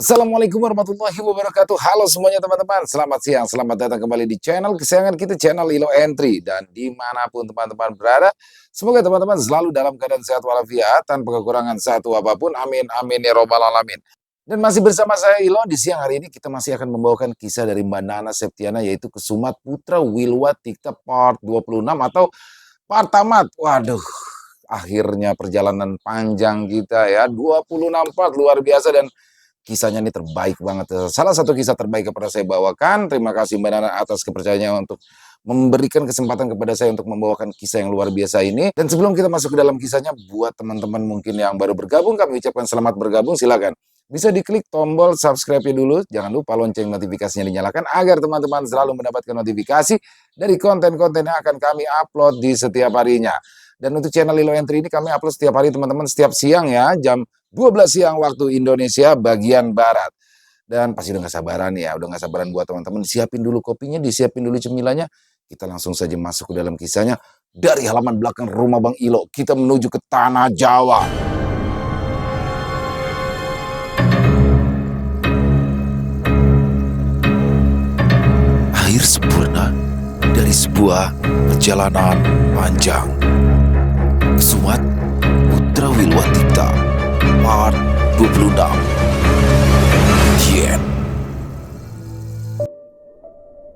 Assalamualaikum warahmatullahi wabarakatuh. Halo semuanya teman-teman, selamat siang, selamat datang kembali di channel kesayangan kita, channel Ilo Entry. Dan dimanapun teman-teman berada, semoga teman-teman selalu dalam keadaan sehat walafiat, tanpa kekurangan satu apapun, amin, amin, ya robbal alamin. Dan masih bersama saya Ilo, di siang hari ini kita masih akan membawakan kisah dari Mbak Nana Septiana, yaitu Kesumat Putra Wilwa Tikta part 26 atau part tamat. Waduh, akhirnya perjalanan panjang kita ya, 26 part, luar biasa. Dan kisahnya ini terbaik banget. Salah satu kisah terbaik yang pernah saya bawakan. Terima kasih Mbak Nana atas kepercayaannya untuk memberikan kesempatan kepada saya untuk membawakan kisah yang luar biasa ini. Dan sebelum kita masuk ke dalam kisahnya, buat teman-teman mungkin yang baru bergabung, kami ucapkan selamat bergabung. Silakan bisa diklik tombol subscribe-nya dulu. Jangan lupa lonceng notifikasinya dinyalakan agar teman-teman selalu mendapatkan notifikasi dari konten-konten yang akan kami upload di setiap harinya. Dan untuk channel Lilo Entry ini kami upload setiap hari teman-teman, setiap siang ya, jam 12 siang waktu Indonesia bagian Barat. Dan pasti udah gak sabaran ya, udah gak sabaran buat teman-teman. Siapin dulu kopinya, disiapin dulu cemilannya. Kita langsung saja masuk ke dalam kisahnya. Dari halaman belakang rumah Bang Ilo, kita menuju ke Tanah Jawa. Akhir sempurna dari sebuah perjalanan panjang. Kesumat Putra Wilwa Tikta part 26. Yeah.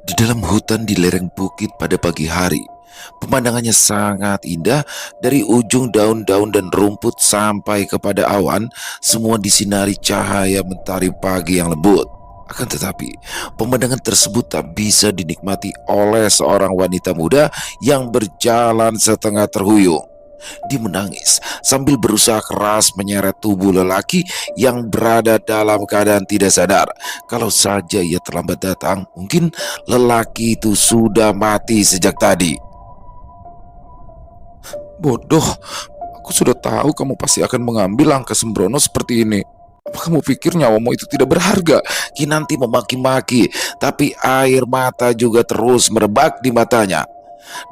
Di dalam hutan di lereng bukit pada pagi hari, pemandangannya sangat indah. Dari ujung daun-daun dan rumput sampai kepada awan, semua disinari cahaya mentari pagi yang lembut. Akan tetapi, pemandangan tersebut tak bisa dinikmati oleh seorang wanita muda yang berjalan setengah terhuyung. Dia menangis sambil berusaha keras menyeret tubuh lelaki yang berada dalam keadaan tidak sadar. Kalau saja ia terlambat datang, mungkin lelaki itu sudah mati sejak tadi. Bodoh, aku sudah tahu kamu pasti akan mengambil langkah sembrono seperti ini. Apa kamu pikir nyawamu itu tidak berharga? Kinanti memaki-maki, tapi air mata juga terus merebak di matanya.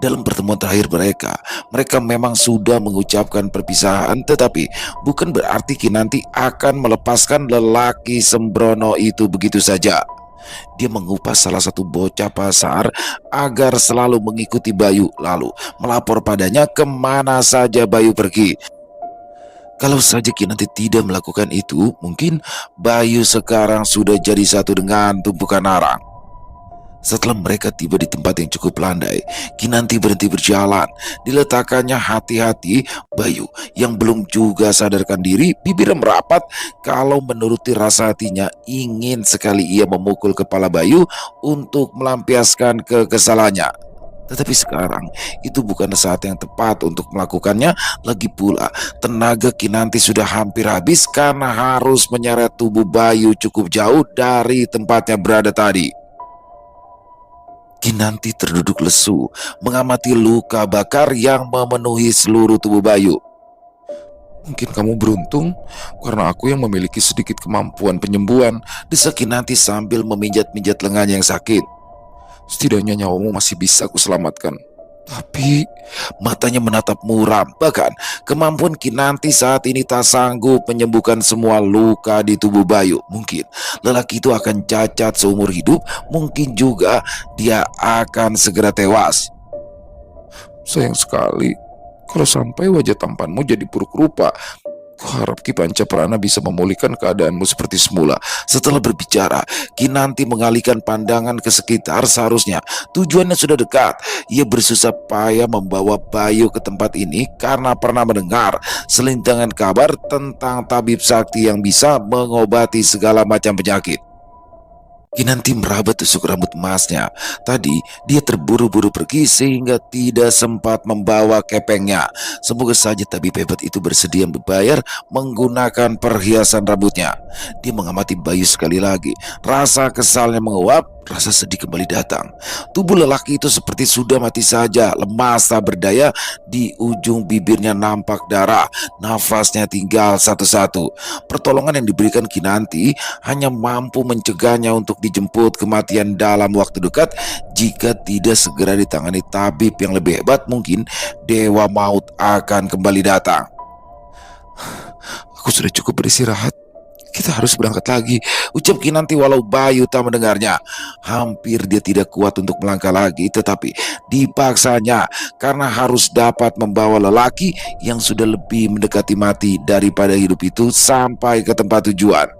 Dalam pertemuan terakhir mereka memang sudah mengucapkan perpisahan, tetapi bukan berarti Kinanti akan melepaskan lelaki sembrono itu begitu saja. Dia mengupas salah satu bocah pasar agar selalu mengikuti Bayu, lalu melapor padanya kemana saja Bayu pergi. Kalau saja Kinanti tidak melakukan itu, mungkin Bayu sekarang sudah jadi satu dengan tumpukan arang. Setelah mereka tiba di tempat yang cukup landai, Kinanti berhenti berjalan. Diletakkannya hati-hati, Bayu yang belum juga sadarkan diri, bibirnya merapat. Kalau menuruti rasa hatinya, ingin sekali ia memukul kepala Bayu untuk melampiaskan kekesalannya. Tetapi sekarang itu bukan saat yang tepat untuk melakukannya. Lagi pula tenaga Kinanti sudah hampir habis karena harus menyeret tubuh Bayu cukup jauh dari tempatnya berada tadi. Kinanti terduduk lesu, mengamati luka bakar yang memenuhi seluruh tubuh Bayu. Mungkin kamu beruntung, karena aku yang memiliki sedikit kemampuan penyembuhan, desak Kinanti sambil memijat-mijat lengannya yang sakit. Setidaknya nyawamu masih bisa aku selamatkan. Tapi matanya menatap muram. Bahkan kemampuan Kinanti saat ini tak sanggup menyembuhkan semua luka di tubuh Bayu. Mungkin lelaki itu akan cacat seumur hidup. Mungkin juga dia akan segera tewas. Sayang sekali kalau sampai wajah tampanmu jadi buruk rupa. Kuharap Ki Pancaprana bisa memulihkan keadaanmu seperti semula. Setelah berbicara, Kinanti mengalihkan pandangan ke sekitar. Seharusnya tujuannya sudah dekat. Ia bersusah payah membawa Bayu ke tempat ini karena pernah mendengar selintangan kabar tentang tabib sakti yang bisa mengobati segala macam penyakit. Kinanti meraba tusuk rambut emasnya. Tadi dia terburu-buru pergi sehingga tidak sempat membawa kepengnya. Semoga saja tabib hebat itu bersedia membayar menggunakan perhiasan rambutnya. Dia mengamati Bayu sekali lagi. Rasa kesalnya menguap, rasa sedih kembali datang. Tubuh lelaki itu seperti sudah mati saja, lemas tak berdaya. Di ujung bibirnya nampak darah. Nafasnya tinggal satu-satu. Pertolongan yang diberikan Kinanti hanya mampu mencegahnya untuk dijemput kematian dalam waktu dekat. Jika tidak segera ditangani tabib yang lebih hebat, mungkin dewa maut akan kembali datang. Aku sudah cukup beristirahat. Kita harus berangkat lagi, ucap Kinanti walau Bayu tak mendengarnya. Hampir dia tidak kuat untuk melangkah lagi, tetapi dipaksanya karena harus dapat membawa lelaki yang sudah lebih mendekati mati daripada hidup itu sampai ke tempat tujuan.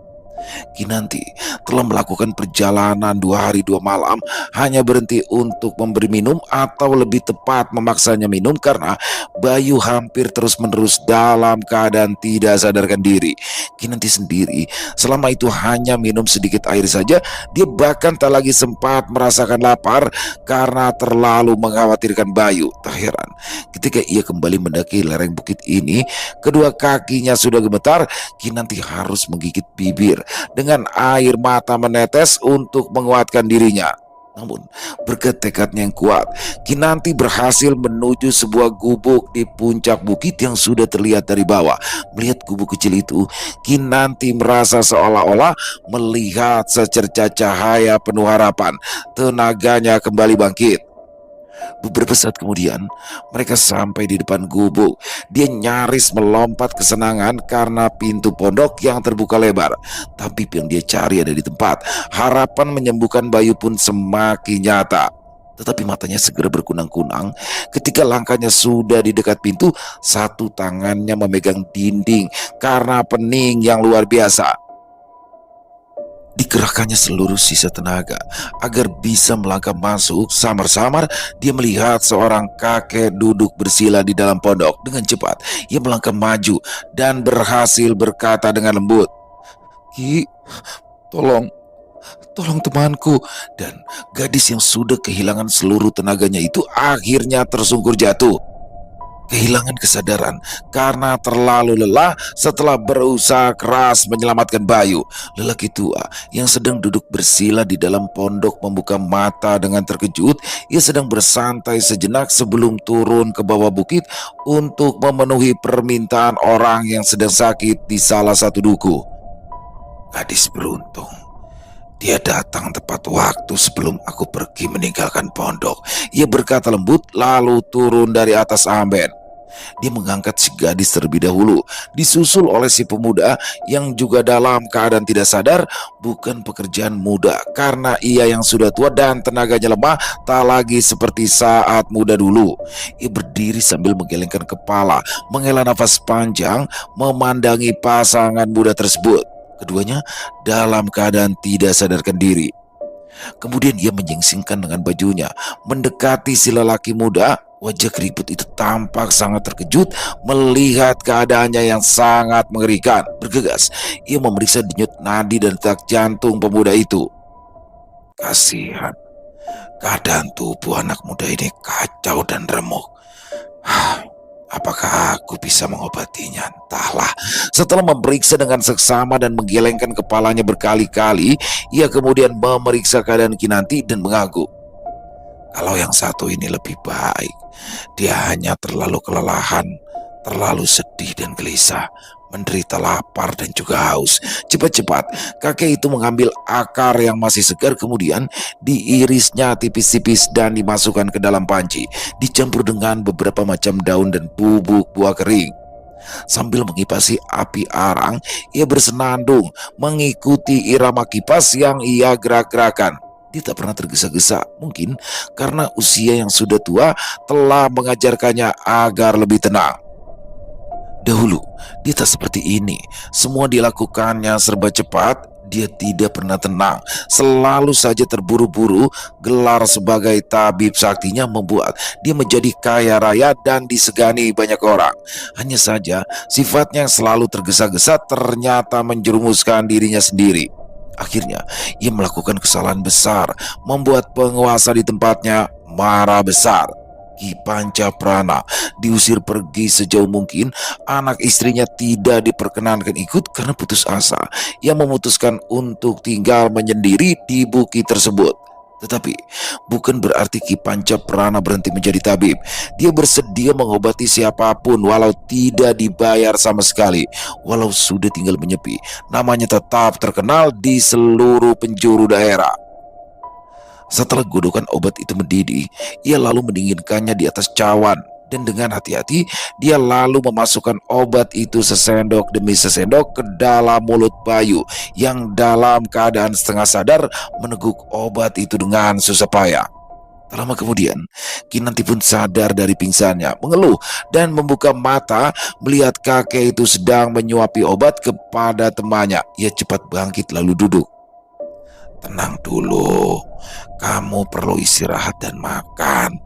Kinanti telah melakukan perjalanan 2 hari 2 malam hanya berhenti untuk memberi minum atau lebih tepat memaksanya minum karena Bayu hampir terus-menerus dalam keadaan tidak sadarkan diri. Kinanti sendiri selama itu hanya minum sedikit air saja, dia bahkan tak lagi sempat merasakan lapar karena terlalu mengkhawatirkan Bayu. Tak heran ketika ia kembali mendaki lereng bukit ini, kedua kakinya sudah gemetar. Kinanti harus menggigit bibir dengan air mata menetes untuk menguatkan dirinya. Namun, berkat tekadnya yang kuat, Kinanti berhasil menuju sebuah gubuk di puncak bukit yang sudah terlihat dari bawah. Melihat gubuk kecil itu, Kinanti merasa seolah-olah melihat secercah cahaya penuh harapan. Tenaganya kembali bangkit. Beberapa saat kemudian, mereka sampai di depan gubuk. Dia nyaris melompat kesenangan karena pintu pondok yang terbuka lebar. Tabib yang dia cari ada di tempat. Harapan menyembuhkan Bayu pun semakin nyata. Tetapi matanya segera berkunang-kunang ketika langkahnya sudah di dekat pintu. Satu tangannya memegang dinding karena pening yang luar biasa. Dikerahkannya seluruh sisa tenaga agar bisa melangkah masuk. Samar-samar dia melihat seorang kakek duduk bersila di dalam pondok. Dengan cepat ia melangkah maju dan berhasil berkata dengan lembut, "Ki, tolong, tolong temanku." Dan gadis yang sudah kehilangan seluruh tenaganya itu akhirnya tersungkur jatuh, kehilangan kesadaran karena terlalu lelah setelah berusaha keras menyelamatkan Bayu. Lelaki tua yang sedang duduk bersila di dalam pondok membuka mata dengan terkejut. Ia sedang bersantai sejenak sebelum turun ke bawah bukit untuk memenuhi permintaan orang yang sedang sakit di salah satu duku. Gadis beruntung. Dia datang tepat waktu sebelum aku pergi meninggalkan pondok. Ia berkata lembut lalu turun dari atas amben. Dia mengangkat si gadis terlebih dahulu, disusul oleh si pemuda yang juga dalam keadaan tidak sadar. Bukan pekerjaan mudah karena ia yang sudah tua dan tenaganya lemah, tak lagi seperti saat muda dulu. Ia berdiri sambil menggelengkan kepala, menghela nafas panjang, memandangi pasangan muda tersebut. Keduanya dalam keadaan tidak sadarkan diri. Kemudian ia menyingsingkan dengan bajunya, mendekati si lelaki muda. Wajah keriput itu tampak sangat terkejut melihat keadaannya yang sangat mengerikan. Bergegas, ia memeriksa denyut nadi dan detak jantung pemuda itu. Kasihan, keadaan tubuh anak muda ini kacau dan remuk. Apakah aku bisa mengobatinya? Entahlah. Setelah memeriksa dengan seksama dan menggelengkan kepalanya berkali-kali, ia kemudian memeriksa keadaan Kinanti dan mengangguk. Kalau yang satu ini lebih baik. Dia hanya terlalu kelelahan, terlalu sedih dan gelisah, menderita lapar dan juga haus. Cepat-cepat, kakek itu mengambil akar yang masih segar, kemudian diirisnya tipis-tipis dan dimasukkan ke dalam panci, dicampur dengan beberapa macam daun dan bubuk buah kering. Sambil mengipasi api arang, ia bersenandung mengikuti irama kipas yang ia gerak-gerakan. Dia tak pernah tergesa-gesa, mungkin karena usia yang sudah tua telah mengajarkannya agar lebih tenang. Dahulu, dia tak seperti ini. Semua dilakukannya serba cepat. Dia tidak pernah tenang, selalu saja terburu-buru. Gelar sebagai tabib saktinya membuat dia menjadi kaya raya dan disegani banyak orang. Hanya saja, sifatnya yang selalu tergesa-gesa ternyata menjerumuskan dirinya sendiri. Akhirnya, ia melakukan kesalahan besar, membuat penguasa di tempatnya marah besar. Ki Pancaprana diusir pergi sejauh mungkin. Anak istrinya tidak diperkenankan ikut karena putus asa. Ia memutuskan untuk tinggal menyendiri di bukit tersebut. Tetapi bukan berarti Ki Pancaprana berhenti menjadi tabib. Dia bersedia mengobati siapapun walau tidak dibayar sama sekali. Walau sudah tinggal menyepi, namanya tetap terkenal di seluruh penjuru daerah. Setelah godokan obat itu mendidih, ia lalu mendinginkannya di atas cawan. Dan dengan hati-hati, dia lalu memasukkan obat itu sesendok demi sesendok ke dalam mulut Bayu yang dalam keadaan setengah sadar meneguk obat itu dengan susah payah. Tak lama kemudian, Kinanti pun sadar dari pingsannya, mengeluh dan membuka mata melihat kakek itu sedang menyuapi obat kepada temannya. Ia cepat bangkit lalu duduk. "Tenang dulu, kamu perlu istirahat dan makan."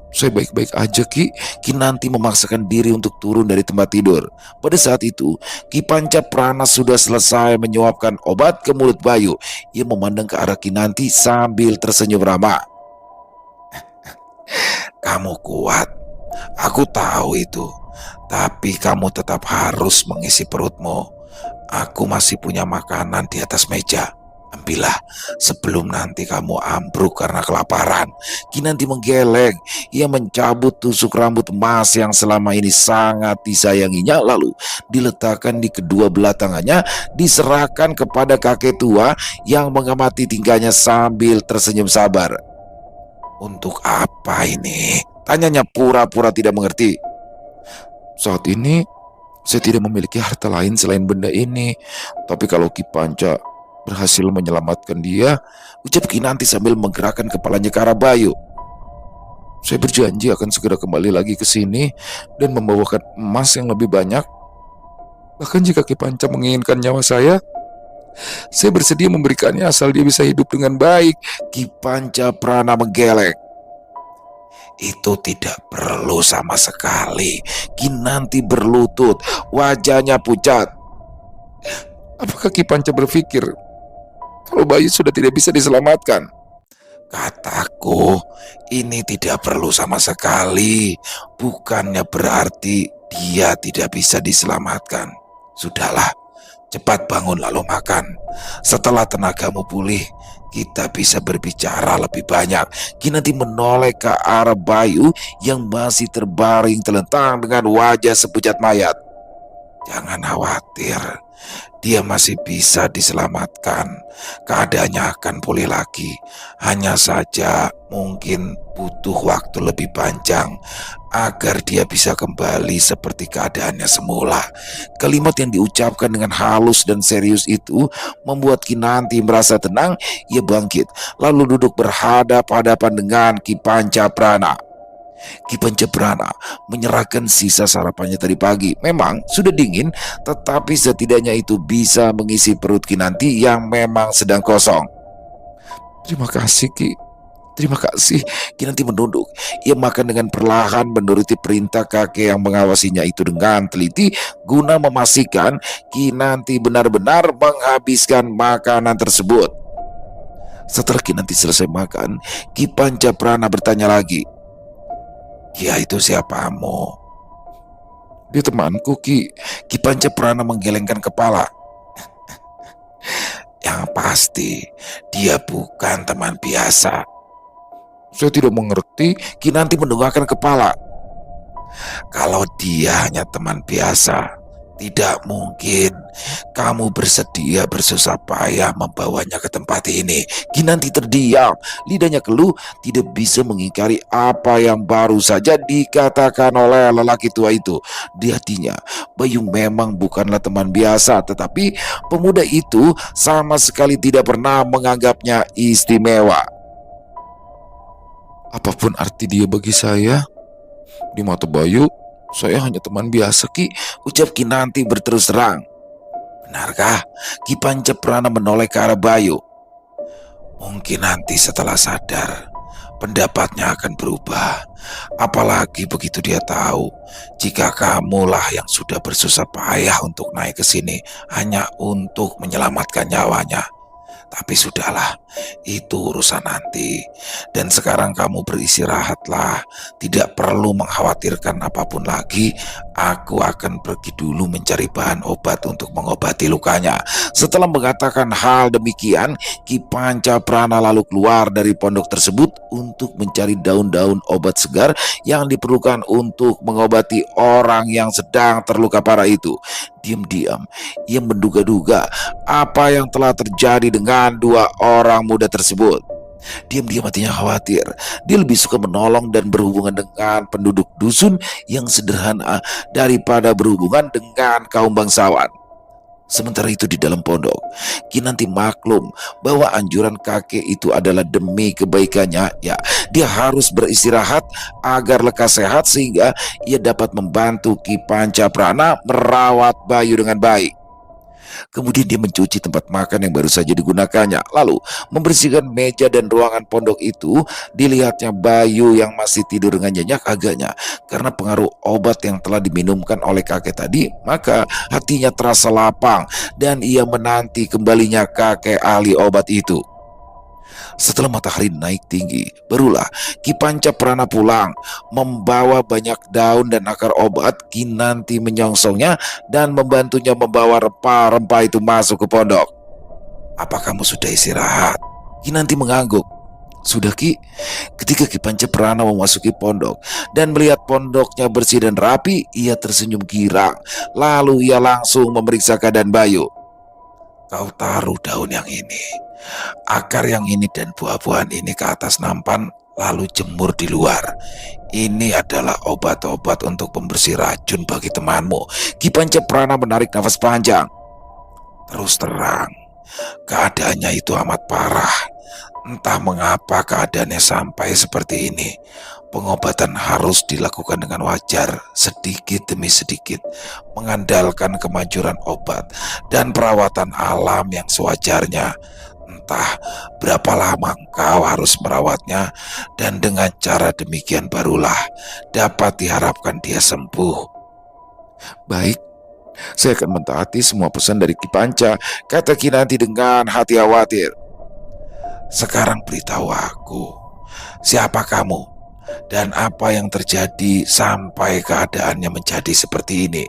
"Saya baik-baik aja, Ki." Kinanti memaksakan diri untuk turun dari tempat tidur. Pada saat itu, Ki Pancaprana sudah selesai menyuapkan obat ke mulut Bayu. Ia memandang ke arah Kinanti sambil tersenyum ramah. "Kamu kuat, aku tahu itu. Tapi kamu tetap harus mengisi perutmu. Aku masih punya makanan di atas meja. Ambillah sebelum nanti kamu ambruk karena kelaparan." Kinanti menggeleng. Ia mencabut tusuk rambut emas yang selama ini sangat disayanginya, lalu diletakkan di kedua belah tangannya, diserahkan kepada kakek tua yang mengamati tingkahnya sambil tersenyum sabar. "Untuk apa ini?" tanyanya pura-pura tidak mengerti. "Saat ini saya tidak memiliki harta lain selain benda ini. Tapi kalau Ki Panca berhasil menyelamatkan dia," ucap Kinanti sambil menggerakkan kepalanya ke arah Bayu, "saya berjanji akan segera kembali lagi ke sini dan membawakan emas yang lebih banyak. Bahkan jika Ki Panca menginginkan nyawa saya bersedia memberikannya asal dia bisa hidup dengan baik." Ki Pancaprana menggeleng. "Itu tidak perlu sama sekali." Kinanti berlutut, wajahnya pucat. "Apakah Ki Panca berpikir kalau Bayu sudah tidak bisa diselamatkan?" "Kataku, ini tidak perlu sama sekali. Bukannya berarti dia tidak bisa diselamatkan. Sudahlah, cepat bangun lalu makan. Setelah tenagamu pulih, kita bisa berbicara lebih banyak." Kinanti menoleh ke arah Bayu yang masih terbaring telentang dengan wajah sepucat mayat. "Jangan khawatir, dia masih bisa diselamatkan. Keadaannya akan pulih lagi. Hanya saja mungkin butuh waktu lebih panjang agar dia bisa kembali seperti keadaannya semula." Kalimat yang diucapkan dengan halus dan serius itu membuat Kinanti merasa tenang. Ia bangkit lalu duduk berhadap-hadapan dengan Ki Pancaprana. Ki Pancaprana menyerahkan sisa sarapannya tadi pagi. Memang sudah dingin, tetapi setidaknya itu bisa mengisi perut Kinanti yang memang sedang kosong. "Terima kasih, Ki. Terima kasih." Kinanti menunduk. Ia makan dengan perlahan menuruti perintah kakek yang mengawasinya itu dengan teliti guna memastikan Kinanti benar-benar menghabiskan makanan tersebut. Setelah Kinanti selesai makan, Ki Pancaprana bertanya lagi. "Dia itu siapamu?" "Dia temanku, Ki." Ki Pancaprana menggelengkan kepala. "Yang pasti dia bukan teman biasa." "Saya tidak mengerti." Kinanti mendongakkan kepala. "Kalau dia hanya teman biasa, tidak mungkin kamu bersedia bersusah payah membawanya ke tempat ini." Kinanti terdiam, lidahnya keluh, tidak bisa mengingkari apa yang baru saja dikatakan oleh lelaki tua itu. Di hatinya, Bayu memang bukanlah teman biasa, tetapi pemuda itu sama sekali tidak pernah menganggapnya istimewa. "Apapun arti dia bagi saya, di mata Bayu, saya hanya teman biasa, Ki," ucap Kinanti berterus terang. "Benarkah?" Ki Pancaprana menoleh ke arah Bayu. "Mungkin nanti setelah sadar, pendapatnya akan berubah. Apalagi begitu dia tahu jika kamulah yang sudah bersusah payah untuk naik ke sini hanya untuk menyelamatkan nyawanya. Tapi sudahlah, itu urusan nanti. Dan sekarang kamu beristirahatlah. Tidak perlu mengkhawatirkan apapun lagi. Aku akan pergi dulu mencari bahan obat untuk mengobati lukanya." Setelah mengatakan hal demikian, Ki Pancaprana lalu keluar dari pondok tersebut untuk mencari daun-daun obat segar yang diperlukan untuk mengobati orang yang sedang terluka parah itu. Diam-diam, ia menduga-duga apa yang telah terjadi dengan dua orang muda tersebut. Diam-diam hatinya khawatir. Dia lebih suka menolong dan berhubungan dengan penduduk dusun yang sederhana daripada berhubungan dengan kaum bangsawan. Sementara itu di dalam pondok, Kinanti maklum bahwa anjuran kakek itu adalah demi kebaikannya. Ya, dia harus beristirahat agar lekas sehat sehingga ia dapat membantu Ki Pancaprana merawat Bayu dengan baik. Kemudian dia mencuci tempat makan yang baru saja digunakannya. Lalu membersihkan meja dan ruangan pondok itu. Dilihatnya Bayu yang masih tidur dengan nyenyak agaknya karena pengaruh obat yang telah diminumkan oleh kakek tadi. Maka hatinya terasa lapang dan ia menanti kembalinya kakek ahli obat itu. Setelah matahari naik tinggi, barulah Ki Pancaprana pulang, membawa banyak daun dan akar obat. Kinanti menyongsongnya dan membantunya membawa rempah-rempah itu masuk ke pondok. "Apa kamu sudah istirahat?" Kinanti mengangguk. "Sudah, Ki." Ketika Ki Pancaprana memasuki pondok dan melihat pondoknya bersih dan rapi, ia tersenyum girang. Lalu ia langsung memeriksa keadaan Bayu. "Kau taruh daun yang ini, akar yang ini dan buah-buahan ini ke atas nampan, lalu jemur di luar. Ini adalah obat-obat untuk pembersih racun bagi temanmu." Ki Pancaprana menarik nafas panjang. "Terus terang, keadaannya itu amat parah. Entah mengapa keadaannya sampai seperti ini. Pengobatan harus dilakukan dengan wajar, sedikit demi sedikit, mengandalkan kemajuran obat dan perawatan alam yang sewajarnya. Entah berapa lama engkau harus merawatnya, dan dengan cara demikian barulah dapat diharapkan dia sembuh." "Baik, saya akan mentaati semua pesan dari Ki Panca," kata Kinanti dengan hati khawatir. "Sekarang beritahu aku, siapa kamu dan apa yang terjadi sampai keadaannya menjadi seperti ini?"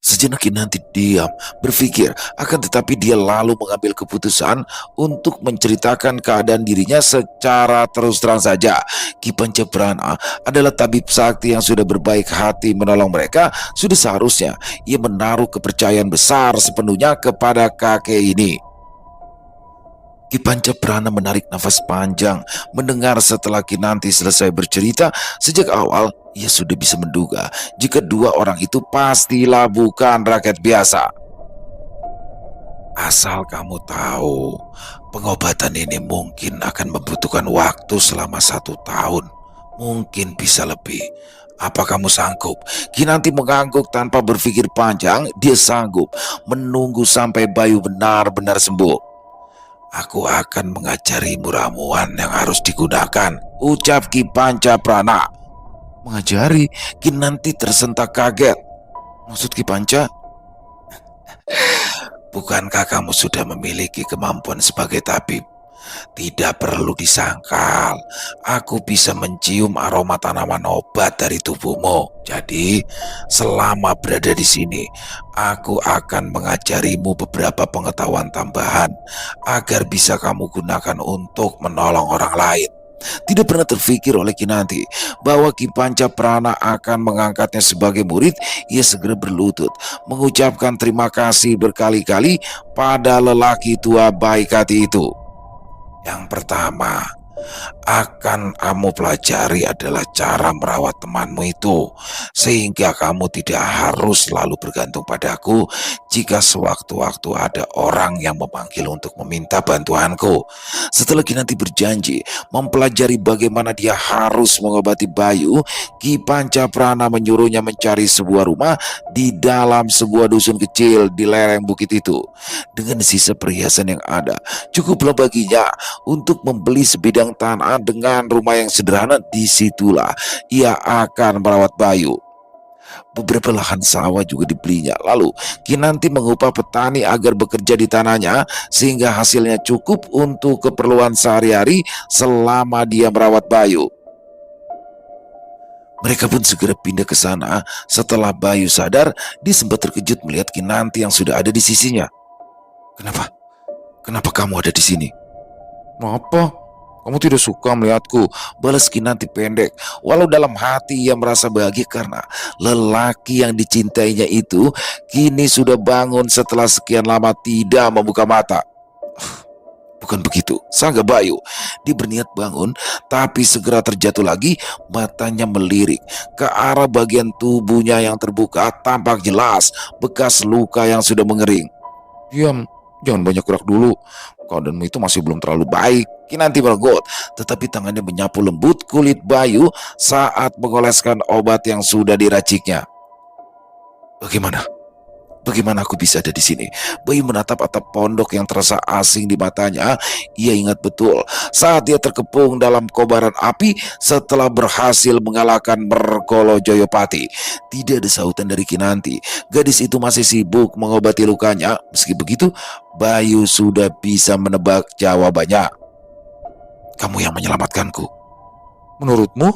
Sejenak Kinanti diam, berpikir, akan tetapi dia lalu mengambil keputusan untuk menceritakan keadaan dirinya secara terus terang saja. Ki Pancaprana adalah tabib sakti yang sudah berbaik hati menolong mereka. Sudah seharusnya ia menaruh kepercayaan besar sepenuhnya kepada kakek ini. Ki Pancaprana menarik nafas panjang mendengar setelah Kinanti selesai bercerita. Sejak awal ia sudah bisa menduga jika dua orang itu pastilah bukan rakyat biasa. "Asal kamu tahu, pengobatan ini mungkin akan membutuhkan waktu selama 1 tahun, mungkin bisa lebih. Apa kamu sanggup?" Kinanti mengangguk tanpa berpikir panjang. Dia sanggup menunggu sampai Bayu benar-benar sembuh. "Aku akan mengajarimu ramuan yang harus digunakan," ucap Ki Pancaprana. "Mengajari?" Kinanti tersentak kaget. "Maksud Ki Panca?" "Bukankah kamu sudah memiliki kemampuan sebagai tabib? Tidak perlu disangkal, aku bisa mencium aroma tanaman obat dari tubuhmu. Jadi, selama berada di sini, aku akan mengajarimu beberapa pengetahuan tambahan agar bisa kamu gunakan untuk menolong orang lain." Tidak pernah terfikir oleh Kinanti bahwa Ki Pancaprana akan mengangkatnya sebagai murid. Ia segera berlutut, mengucapkan terima kasih berkali-kali pada lelaki tua baik hati itu. "Yang pertama, akan kamu pelajari adalah cara merawat temanmu itu, sehingga kamu tidak harus selalu bergantung padaku jika sewaktu-waktu ada orang yang memanggil untuk meminta bantuanku." Setelah Kinanti berjanji mempelajari bagaimana dia harus mengobati Bayu, Ki Pancaprana menyuruhnya mencari sebuah rumah di dalam sebuah dusun kecil di lereng bukit itu. Dengan sisa perhiasan yang ada, cukuplah baginya untuk membeli sebidang tanah dengan rumah yang sederhana. Disitulah ia akan merawat Bayu. Beberapa lahan sawah juga dibelinya. Lalu Kinanti mengupah petani agar bekerja di tanahnya sehingga hasilnya cukup untuk keperluan sehari-hari selama dia merawat Bayu. Mereka pun segera pindah ke sana. Setelah Bayu sadar, dia sempat terkejut melihat Kinanti yang sudah ada di sisinya. "Kenapa? Kenapa kamu ada di sini?" "Apa? Kamu tidak suka melihatku?" balas Kinanti pendek. Walau dalam hati ia merasa bahagia karena lelaki yang dicintainya itu kini sudah bangun setelah sekian lama tidak membuka mata. Bukan begitu, Sangga Bayu. Dia berniat bangun, tapi segera terjatuh lagi, matanya melirik ke arah bagian tubuhnya yang terbuka, tampak jelas bekas luka yang sudah mengering. Diam, jangan banyak gerak dulu. Keadaanmu itu masih belum terlalu baik. Kinanti meregut, tetapi tangannya menyapu lembut kulit Bayu saat mengoleskan obat yang sudah diraciknya. Bagaimana? Bagaimana aku bisa ada di sini? Bayu menatap atap pondok yang terasa asing di matanya. Ia ingat betul saat dia terkepung dalam kobaran api setelah berhasil mengalahkan Merkolo Joyopati. Tidak ada sautan dari Kinanti. Gadis itu masih sibuk mengobati lukanya. Meski begitu, Bayu sudah bisa menebak jawabannya. Kamu yang menyelamatkanku. Menurutmu?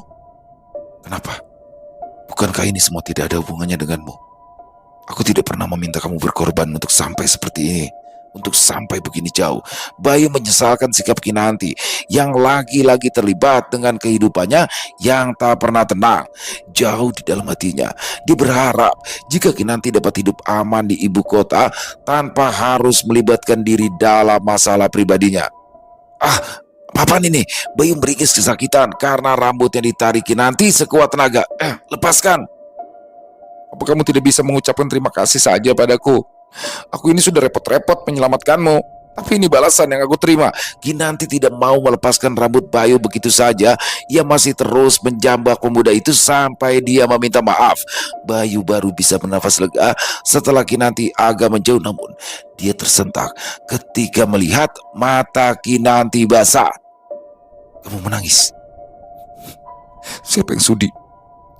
Kenapa? Bukankah ini semua tidak ada hubungannya denganmu? Aku tidak pernah meminta kamu berkorban untuk sampai seperti ini. Untuk sampai begini jauh. Bayu menyesalkan sikap Kinanti yang lagi-lagi terlibat dengan kehidupannya yang tak pernah tenang. Jauh di dalam hatinya, dia berharap jika Kinanti dapat hidup aman di ibu kota tanpa harus melibatkan diri dalam masalah pribadinya. Papan ini, Bayu meringis kesakitan karena rambutnya ditarik Kinanti sekuat tenaga. Lepaskan. Apa kamu tidak bisa mengucapkan terima kasih saja padaku? Aku ini sudah repot-repot menyelamatkanmu, tapi ini balasan yang aku terima. Kinanti tidak mau melepaskan rambut Bayu begitu saja. Ia masih terus menjambak pemuda itu sampai dia meminta maaf. Bayu baru bisa bernafas lega setelah Kinanti agak menjauh, namun dia tersentak ketika melihat mata Kinanti basah. Kamu menangis? Siapa yang sudi?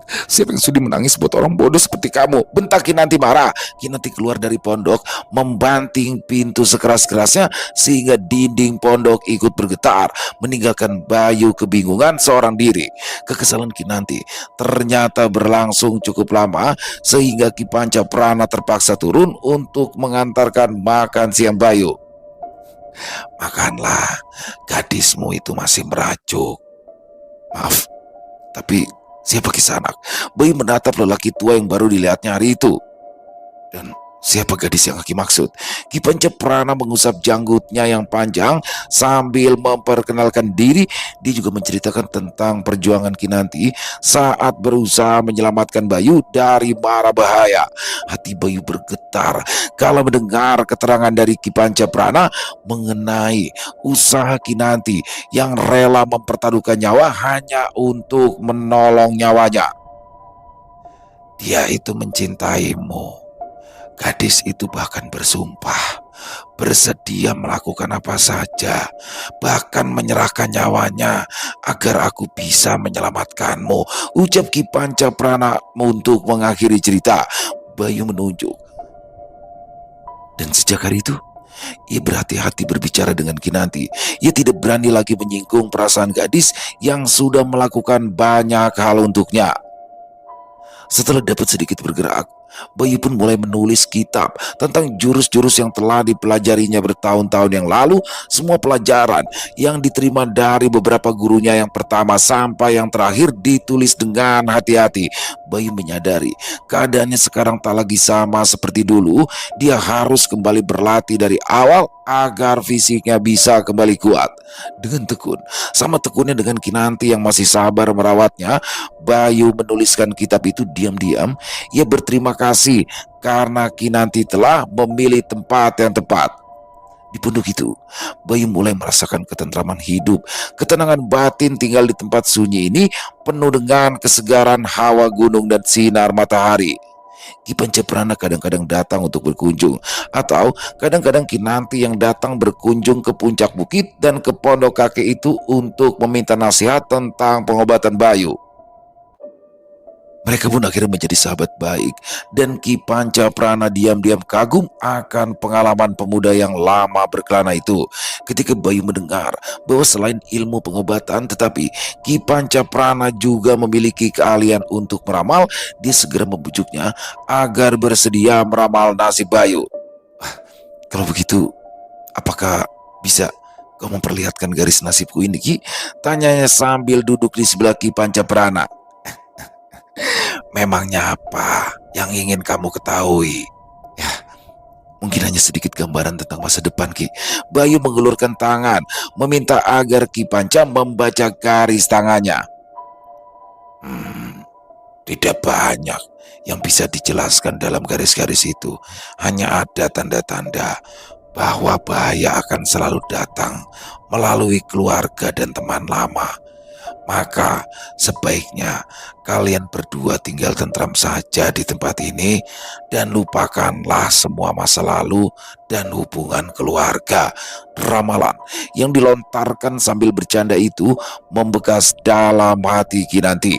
Siapa yang sudi menangis buat orang bodoh seperti kamu? Bentak Kinanti marah. Kinanti keluar dari pondok, membanting pintu sekeras-kerasnya sehingga dinding pondok ikut bergetar, meninggalkan Bayu kebingungan seorang diri. Kekesalan Kinanti ternyata berlangsung cukup lama sehingga Ki Pancaprana terpaksa turun untuk mengantarkan makan siang Bayu. Makanlah, gadismu itu masih merajuk. Maaf, tapi siapa Kisanak? Bayu menatap lelaki tua yang baru dilihatnya hari itu. Dan siapa gadis yang Aki maksud? Ki Pancaprana mengusap janggutnya yang panjang sambil memperkenalkan diri. Dia juga menceritakan tentang perjuangan Kinanti saat berusaha menyelamatkan Bayu dari mara bahaya. Hati Bayu bergetar kalau mendengar keterangan dari Ki Pancaprana mengenai usaha Kinanti yang rela mempertaruhkan nyawa hanya untuk menolong nyawanya. Dia itu mencintaimu. Gadis itu bahkan bersumpah bersedia melakukan apa saja, bahkan menyerahkan nyawanya agar aku bisa menyelamatkanmu, ucap Ki Pancaprana untuk mengakhiri cerita. Bayu menunjuk. Dan sejak hari itu, ia berhati-hati berbicara dengan Kinanti. Ia tidak berani lagi menyinggung perasaan gadis yang sudah melakukan banyak hal untuknya. Setelah dapat sedikit bergerak, Bayu pun mulai menulis kitab tentang jurus-jurus yang telah dipelajarinya bertahun-tahun yang lalu. Semua pelajaran yang diterima dari beberapa gurunya yang pertama sampai yang terakhir ditulis dengan hati-hati. Bayu menyadari keadaannya sekarang tak lagi sama seperti dulu. Dia harus kembali berlatih dari awal agar fisiknya bisa kembali kuat. Dengan tekun, sama tekunnya dengan Kinanti yang masih sabar merawatnya, Bayu menuliskan kitab itu diam-diam. Ia berterima kasih karena Kinanti telah memilih tempat yang tepat. Di pondok itu, Bayu mulai merasakan ketentraman hidup. Ketenangan batin tinggal di tempat sunyi ini penuh dengan kesegaran hawa gunung dan sinar matahari. Ki Pancaprana kadang-kadang datang untuk berkunjung, atau kadang-kadang Kinanti yang datang berkunjung ke puncak bukit dan ke pondok kakek itu untuk meminta nasihat tentang pengobatan Bayu. Mereka pun akhirnya menjadi sahabat baik, dan Ki Pancaprana diam-diam kagum akan pengalaman pemuda yang lama berkelana itu. Ketika Bayu mendengar bahwa selain ilmu pengobatan, tetapi Ki Pancaprana juga memiliki keahlian untuk meramal, dia segera membujuknya agar bersedia meramal nasib Bayu. Kalau begitu, apakah bisa kau memperlihatkan garis nasibku ini, Ki? Tanyanya sambil duduk di sebelah Ki Pancaprana. Memangnya apa yang ingin kamu ketahui? Ya, Mungkin hanya sedikit gambaran tentang masa depan, Ki. Bayu mengulurkan tangan, meminta agar Ki Panca membaca garis tangannya. Hmm, Tidak banyak yang bisa dijelaskan dalam garis-garis itu. Hanya ada tanda-tanda bahwa bahaya akan selalu datang melalui keluarga dan teman lama. Maka sebaiknya kalian berdua tinggal tentram saja di tempat ini dan lupakanlah semua masa lalu dan hubungan keluarga. Ramalan yang dilontarkan sambil bercanda itu membekas dalam hati Kinanti.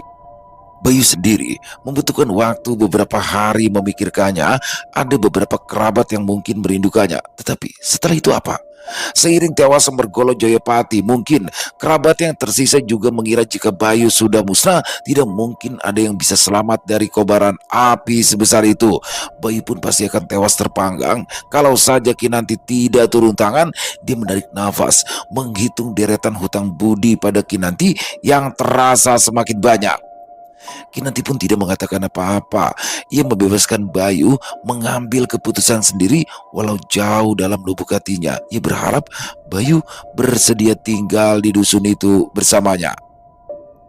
Bayu sendiri membutuhkan waktu beberapa hari memikirkannya. Ada beberapa kerabat yang mungkin merindukannya. Tetapi setelah itu apa? Seiring tewasnya Mergolo Joyopati, mungkin kerabat yang tersisa juga mengira jika Bayu sudah musnah, tidak mungkin ada yang bisa selamat dari kobaran api sebesar itu. Bayu pun pasti akan tewas terpanggang. Kalau saja Kinanti tidak turun tangan. Dia menarik nafas, menghitung deretan hutang budi pada Kinanti yang terasa semakin banyak. Kinanti pun tidak mengatakan apa-apa. Ia membebaskan Bayu mengambil keputusan sendiri walau jauh dalam lubuk hatinya. Ia berharap Bayu bersedia tinggal di dusun itu bersamanya.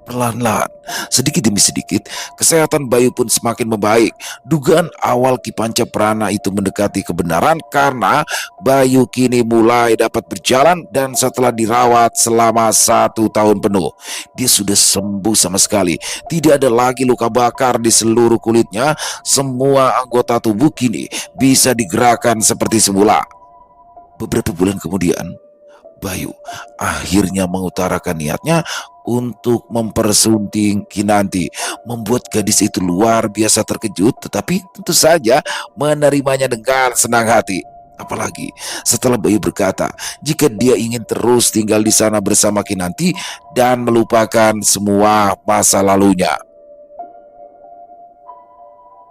Perlahan-lahan, sedikit demi sedikit, kesehatan Bayu pun semakin membaik. Dugaan awal Ki Panca Prana itu mendekati kebenaran karena Bayu kini mulai dapat berjalan dan setelah dirawat selama 1 tahun penuh, dia sudah sembuh sama sekali. Tidak ada lagi luka bakar di seluruh kulitnya. Semua anggota tubuh kini bisa digerakkan seperti semula. Beberapa bulan kemudian, Bayu akhirnya mengutarakan niatnya untuk mempersunting Kinanti, membuat gadis itu luar biasa terkejut, tetapi tentu saja menerimanya dengan senang hati. Apalagi setelah Bayu berkata jika dia ingin terus tinggal di sana bersama Kinanti dan melupakan semua masa lalunya.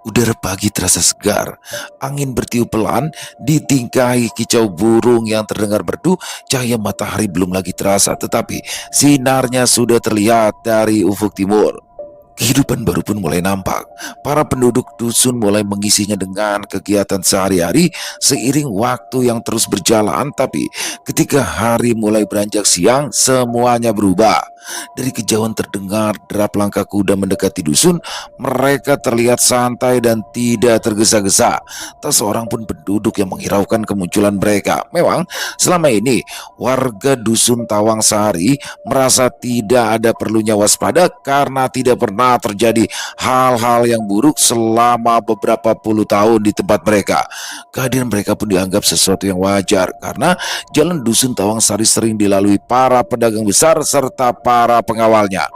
Udara pagi terasa segar, angin bertiup pelan, ditingkahi kicau burung yang terdengar merdu. Cahaya matahari belum lagi terasa, tetapi sinarnya sudah terlihat dari ufuk timur. Kehidupan baru pun mulai nampak. Para penduduk dusun mulai mengisinya dengan kegiatan sehari-hari seiring waktu yang terus berjalan. Tapi ketika hari mulai beranjak siang, semuanya berubah. Dari kejauhan terdengar derap langkah kuda mendekati dusun. Mereka terlihat santai dan tidak tergesa-gesa. Tak seorang pun penduduk yang menghiraukan kemunculan mereka. Memang selama ini warga dusun Tawang Sari merasa tidak ada perlunya waspada karena tidak pernah terjadi hal-hal yang buruk selama beberapa puluh tahun di tempat mereka. Kehadiran mereka pun dianggap sesuatu yang wajar karena jalan dusun Tawang Sari sering dilalui para pedagang besar serta para pengawalnya.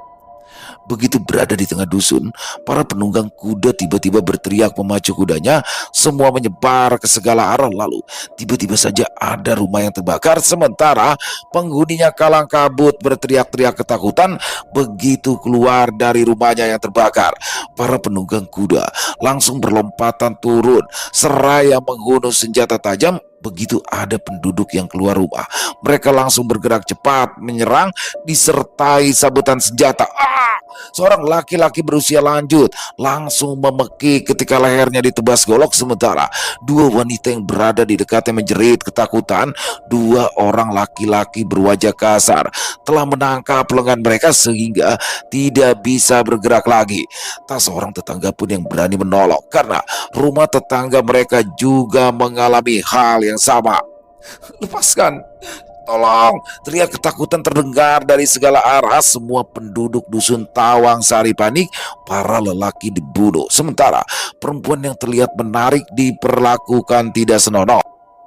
Begitu berada di tengah dusun, para penunggang kuda tiba-tiba berteriak memacu kudanya. Semua menyebar ke segala arah, lalu tiba-tiba saja ada rumah yang terbakar. Sementara penghuninya kalang kabut berteriak-teriak ketakutan begitu keluar dari rumahnya yang terbakar. Para penunggang kuda langsung berlompatan turun seraya menghunus senjata tajam. Begitu ada penduduk yang keluar rumah, mereka langsung bergerak cepat menyerang disertai sabetan senjata. Seorang laki-laki berusia lanjut langsung memekik ketika lehernya ditebas golok, sementara dua wanita yang berada di dekatnya menjerit ketakutan. Dua orang laki-laki berwajah kasar telah menangkap lengan mereka sehingga tidak bisa bergerak lagi. Tak seorang tetangga pun yang berani menolong karena rumah tetangga mereka juga mengalami hal yang sama. Lepaskan, tolong! Teriak ketakutan terdengar dari segala arah. Semua penduduk dusun Tawang Sari panik. Para lelaki dibunuh, sementara perempuan yang terlihat menarik diperlakukan tidak senonoh.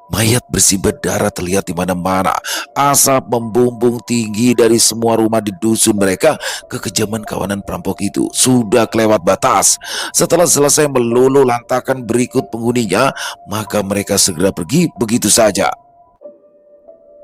Mayat bersimbah darah terlihat di mana-mana. Asap membumbung tinggi dari semua rumah di dusun mereka. Kekejaman kawanan perampok itu sudah kelewat batas. Setelah selesai meluluh lantakan berikut penghuninya, maka mereka segera pergi begitu saja.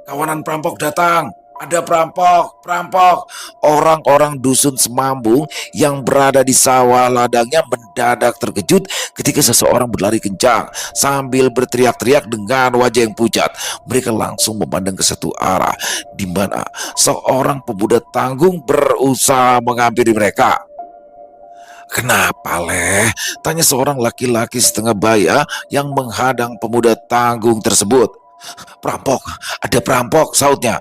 Kawanan perampok datang. Ada perampok, perampok. Orang-orang dusun Semambung yang berada di sawah ladangnya mendadak terkejut ketika seseorang berlari kencang sambil berteriak-teriak dengan wajah yang pucat. Mereka langsung memandang ke satu arah, di mana seorang pemuda tanggung berusaha menghampiri mereka. Kenapa, Leh? Tanya seorang laki-laki setengah baya yang menghadang pemuda tanggung tersebut. Perampok, ada perampok, sautnya.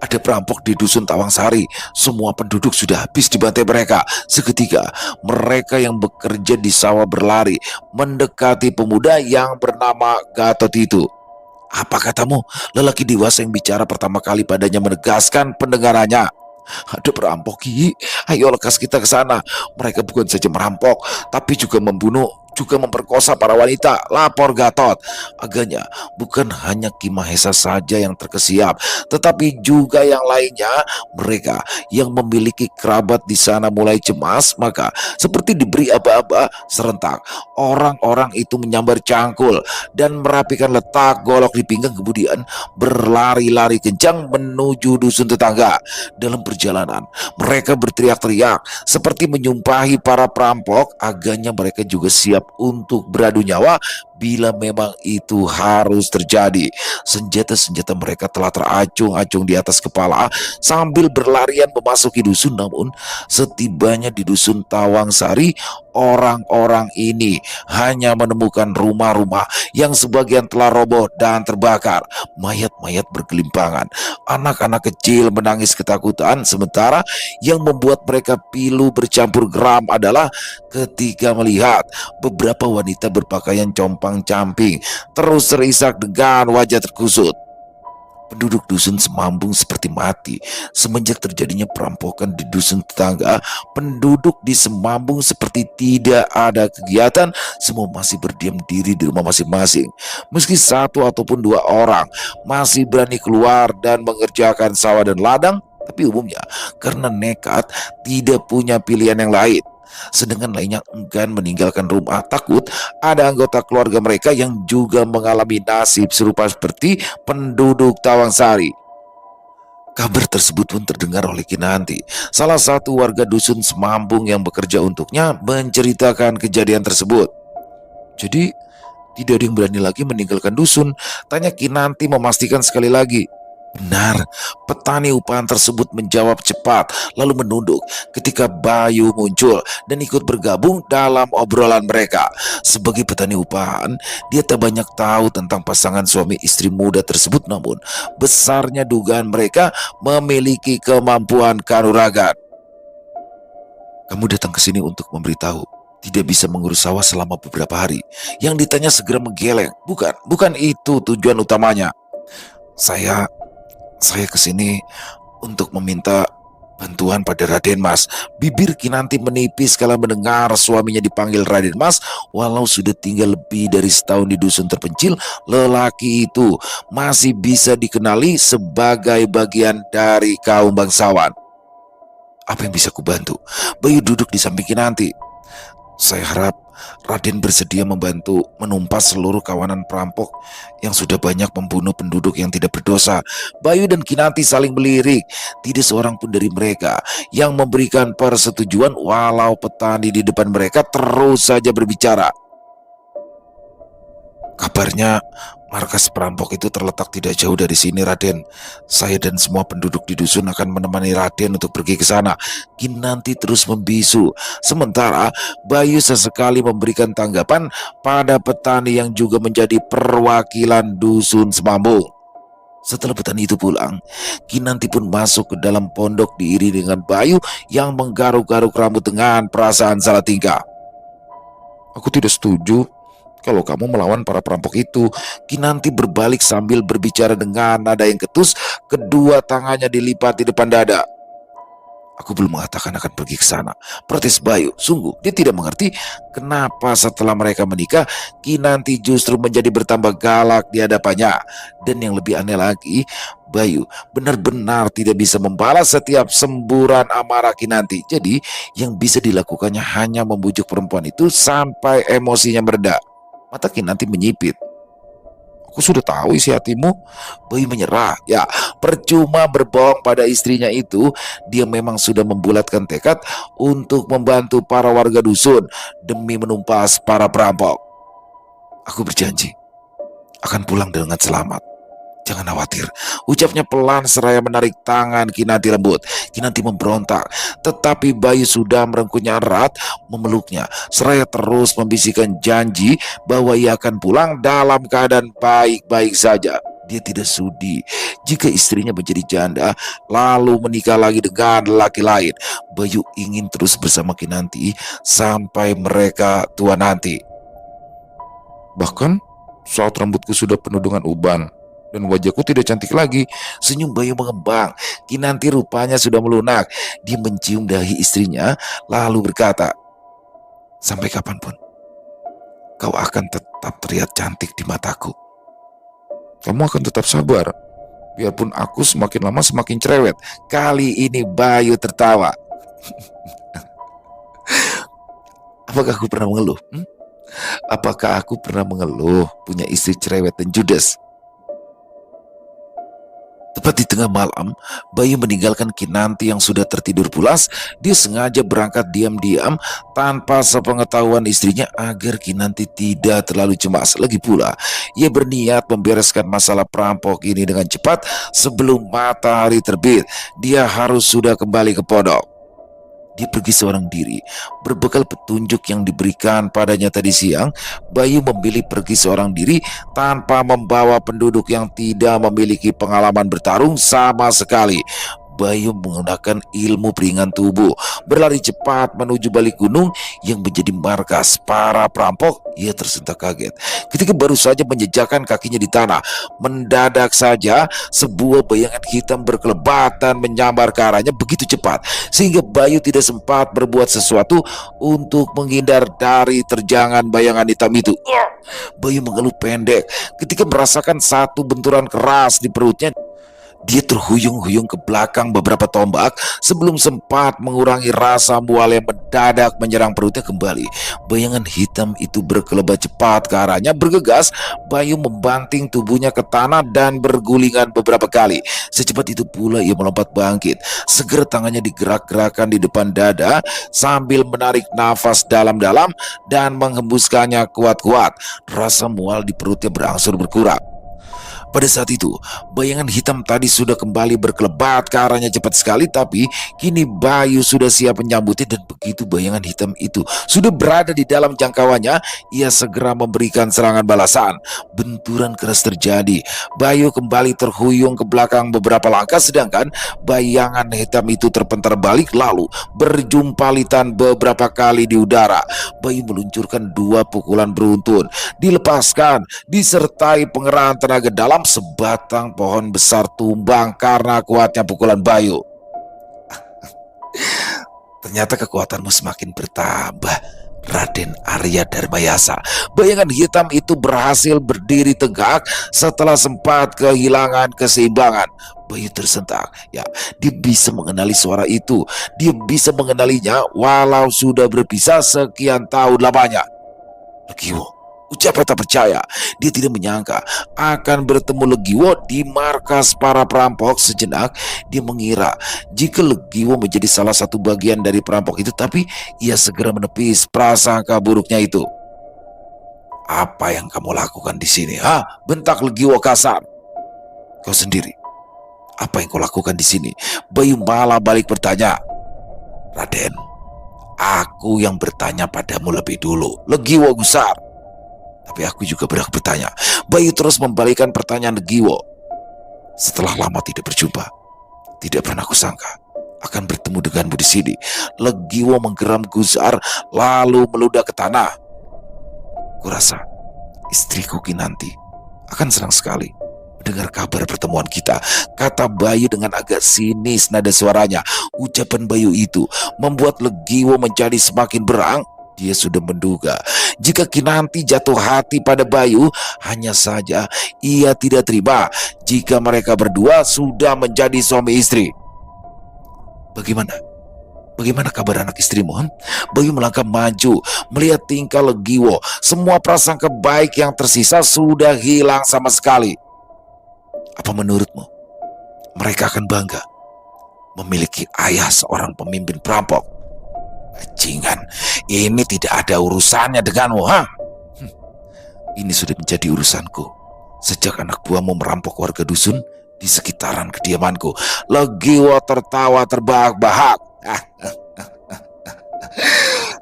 Ada perampok di dusun Tawangsari. Semua penduduk sudah habis dibantai mereka. Seketika, mereka yang bekerja di sawah berlari mendekati pemuda yang bernama Gatot itu. Apa katamu? Lelaki dewasa yang bicara pertama kali padanya menegaskan pendengarannya. Ada perampok, Ki. Ayo lekas kita ke sana. Mereka bukan saja merampok, tapi juga membunuh, juga memperkosa para wanita. Lapor Gatot. Agaknya bukan hanya Ki Mahesa saja yang terkesiap, tetapi juga yang lainnya. Mereka yang memiliki kerabat di sana mulai cemas, maka seperti diberi aba-aba serentak. Orang-orang itu menyambar cangkul dan merapikan letak golok di pinggang, kemudian berlari-lari kencang menuju dusun tetangga. Dalam perjalanan, mereka berteriak-teriak seperti menyumpahi para perampok. Agaknya mereka juga siap untuk beradu nyawa bila memang itu harus terjadi. Senjata-senjata mereka telah teracung-acung di atas kepala sambil berlarian memasuki dusun. Namun setibanya di dusun Tawangsari, orang-orang ini hanya menemukan rumah-rumah yang sebagian telah roboh dan terbakar. Mayat-mayat bergelimpangan. Anak-anak kecil menangis ketakutan, sementara yang membuat mereka pilu bercampur geram adalah ketika melihat beberapa wanita berpakaian compang-camping terus terisak dengan wajah terkusut. Penduduk dusun Semambung seperti mati. Semenjak terjadinya perampokan di dusun tetangga, penduduk di Semambung seperti tidak ada kegiatan. Semua masih berdiam diri di rumah masing-masing. Meski satu ataupun dua orang masih berani keluar dan mengerjakan sawah dan ladang, tapi umumnya karena nekat tidak punya pilihan yang lain. Sedangkan lainnya enggan meninggalkan rumah, takut ada anggota keluarga mereka yang juga mengalami nasib serupa seperti penduduk Tawangsari. Kabar tersebut pun terdengar oleh Kinanti, salah satu warga dusun Semambung yang bekerja untuknya, menceritakan kejadian tersebut. Jadi, tidak ada yang berani lagi meninggalkan dusun, tanya Kinanti memastikan sekali lagi. Benar, petani upahan tersebut menjawab cepat, lalu menunduk ketika Bayu muncul dan ikut bergabung dalam obrolan mereka. Sebagai petani upahan, dia tak banyak tahu tentang pasangan suami istri muda tersebut, namun besarnya dugaan mereka memiliki kemampuan kanuragan. Kamu datang ke sini untuk memberitahu tidak bisa mengurus sawah selama beberapa hari. Yang ditanya segera menggeleng. Bukan itu tujuan utamanya. Saya Saya kesini untuk meminta bantuan pada Raden Mas. Bibir Kinanti menipis kala mendengar suaminya dipanggil Raden Mas. Walau sudah tinggal lebih dari setahun di dusun terpencil, lelaki itu masih bisa dikenali sebagai bagian dari kaum bangsawan. Apa yang bisa kubantu? Bayu duduk di samping Kinanti. Saya harap Raden bersedia membantu menumpas seluruh kawanan perampok yang sudah banyak membunuh penduduk yang tidak berdosa. Bayu dan Kinanti saling melirik. Tidak seorang pun dari mereka yang memberikan persetujuan, walau petani di depan mereka terus saja berbicara. Kabarnya markas perampok itu terletak tidak jauh dari sini, Raden. Saya dan semua penduduk di dusun akan menemani Raden untuk pergi ke sana. Kinanti terus membisu. Sementara Bayu sesekali memberikan tanggapan pada petani yang juga menjadi perwakilan dusun Semambung. Setelah petani itu pulang, Kinanti pun masuk ke dalam pondok diiringi dengan Bayu yang menggaruk-garuk rambut dengan perasaan salah tingkah. Aku tidak setuju kalau kamu melawan para perampok itu. Kinanti berbalik sambil berbicara dengan nada yang ketus, kedua tangannya dilipat di depan dada. Aku belum mengatakan akan pergi ke sana, protes Bayu. Sungguh, dia tidak mengerti kenapa setelah mereka menikah, Kinanti justru menjadi bertambah galak di hadapannya. Dan yang lebih aneh lagi, Bayu benar-benar tidak bisa membalas setiap semburan amarah Kinanti. Jadi, yang bisa dilakukannya hanya membujuk perempuan itu sampai emosinya mereda. Mata Kinanti menyipit. Aku sudah tahu isi hatimu. Bayu menyerah. Ya, percuma berbohong pada istrinya itu. Dia memang sudah membulatkan tekad untuk membantu para warga dusun demi menumpas para perampok. Aku berjanji akan pulang dengan selamat. Jangan khawatir, ucapnya pelan seraya menarik tangan Kinanti lembut. Kinanti memberontak, tetapi Bayu sudah merengkuhnya erat, memeluknya, seraya terus membisikkan janji bahwa ia akan pulang dalam keadaan baik-baik saja. Dia tidak sudi jika istrinya menjadi janda lalu menikah lagi dengan laki lain. Bayu ingin terus bersama Kinanti sampai mereka tua nanti. Bahkan saat rambutku sudah penuh dengan uban dan wajahku tidak cantik lagi, senyum Bayu mengembang. Kinanti rupanya sudah melunak. Dia mencium dahi istrinya lalu berkata, "Sampai kapanpun kau akan tetap terlihat cantik di mataku. Kamu akan tetap sabar, biarpun aku semakin lama semakin cerewet." Kali ini Bayu tertawa. Apakah aku pernah mengeluh? Apakah aku pernah mengeluh punya istri cerewet dan judes? Tepat di tengah malam, Bayu meninggalkan Kinanti yang sudah tertidur pulas. Dia sengaja berangkat diam-diam tanpa sepengetahuan istrinya agar Kinanti tidak terlalu cemas. Lagi pula, ia berniat membereskan masalah perampok ini dengan cepat sebelum matahari terbit. Dia harus sudah kembali ke pondok. Dia pergi seorang diri, berbekal petunjuk yang diberikan padanya tadi siang. Bayu memilih pergi seorang diri tanpa membawa penduduk yang tidak memiliki pengalaman bertarung sama sekali. Bayu menggunakan ilmu peringan tubuh, berlari cepat menuju balik gunung yang menjadi markas para perampok. Ia tersentak kaget ketika baru saja menjejakkan kakinya di tanah. Mendadak saja sebuah bayangan hitam berkelebatan menyambar ke arahnya begitu cepat sehingga Bayu tidak sempat berbuat sesuatu untuk menghindar dari terjangan bayangan hitam itu. Bayu mengeluh pendek ketika merasakan satu benturan keras di perutnya. Dia terhuyung-huyung ke belakang beberapa tombak sebelum sempat mengurangi rasa mual yang mendadak menyerang perutnya kembali. Bayangan hitam itu berkelebat cepat ke arahnya. Bergegas, Bayu membanting tubuhnya ke tanah dan bergulingan beberapa kali. Secepat itu pula ia melompat bangkit. Segera tangannya digerak-gerakkan di depan dada sambil menarik nafas dalam-dalam dan menghembuskannya kuat-kuat. Rasa mual di perutnya berangsur berkurang. Pada saat itu, bayangan hitam tadi sudah kembali berkelebat ke arahnya cepat sekali, tapi kini Bayu sudah siap menyambutnya. Dan begitu bayangan hitam itu sudah berada di dalam jangkauannya, ia segera memberikan serangan balasan. Benturan keras terjadi. Bayu kembali terhuyung ke belakang beberapa langkah, sedangkan bayangan hitam itu terpentar balik lalu berjumpalitan beberapa kali di udara. Bayu meluncurkan dua pukulan beruntun, dilepaskan, disertai pengerahan tenaga dalam. Sebatang pohon besar tumbang karena kuatnya pukulan Bayu. Ternyata kekuatanmu semakin bertambah, Raden Arya Dharmayasa. Bayangan hitam itu berhasil berdiri tegak setelah sempat kehilangan keseimbangan. Bayu tersentak. Ya, dia bisa mengenali suara itu. Dia bisa mengenalinya walau sudah berpisah sekian tahun lamanya. Legiwo, ucapnya tak percaya. Dia tidak menyangka akan bertemu Legiwo di markas para perampok. Sejenak dia mengira jika Legiwo menjadi salah satu bagian dari perampok itu, tapi ia segera menepis prasangka buruknya itu. "Apa yang kamu lakukan di sini? Bentak Legiwo kasar. "Kau sendiri, apa yang kau lakukan di sini?" Bayu malah balik bertanya. "Raden, aku yang bertanya padamu lebih dulu," Legiwo gusar. "Tapi aku juga berhak bertanya." Bayu terus membalikan pertanyaan Legiwo. "Setelah lama tidak berjumpa, tidak pernah kusangka akan bertemu denganmu di sini." Legiwo menggeram gusar lalu meludah ke tanah. "Kurasa istriku Kinanti akan senang sekali mendengar kabar pertemuan kita," kata Bayu dengan agak sinis nada suaranya. Ucapan Bayu itu membuat Legiwo menjadi semakin berang. Dia sudah menduga jika Kinanti jatuh hati pada Bayu, hanya saja ia tidak terima jika mereka berdua sudah menjadi suami istri. Bagaimana? Bagaimana kabar anak istrimu?" Bayu melangkah maju melihat tingkah Legiwo. Semua prasangka baik yang tersisa sudah hilang sama sekali. "Apa menurutmu mereka akan bangga memiliki ayah seorang pemimpin perampok?" "Bajingan, ini tidak ada urusannya denganmu, Ini sudah menjadi urusanku. Sejak anak buahmu merampok warga dusun di sekitaran kediamanku, Legiwo tertawa terbahak-bahak.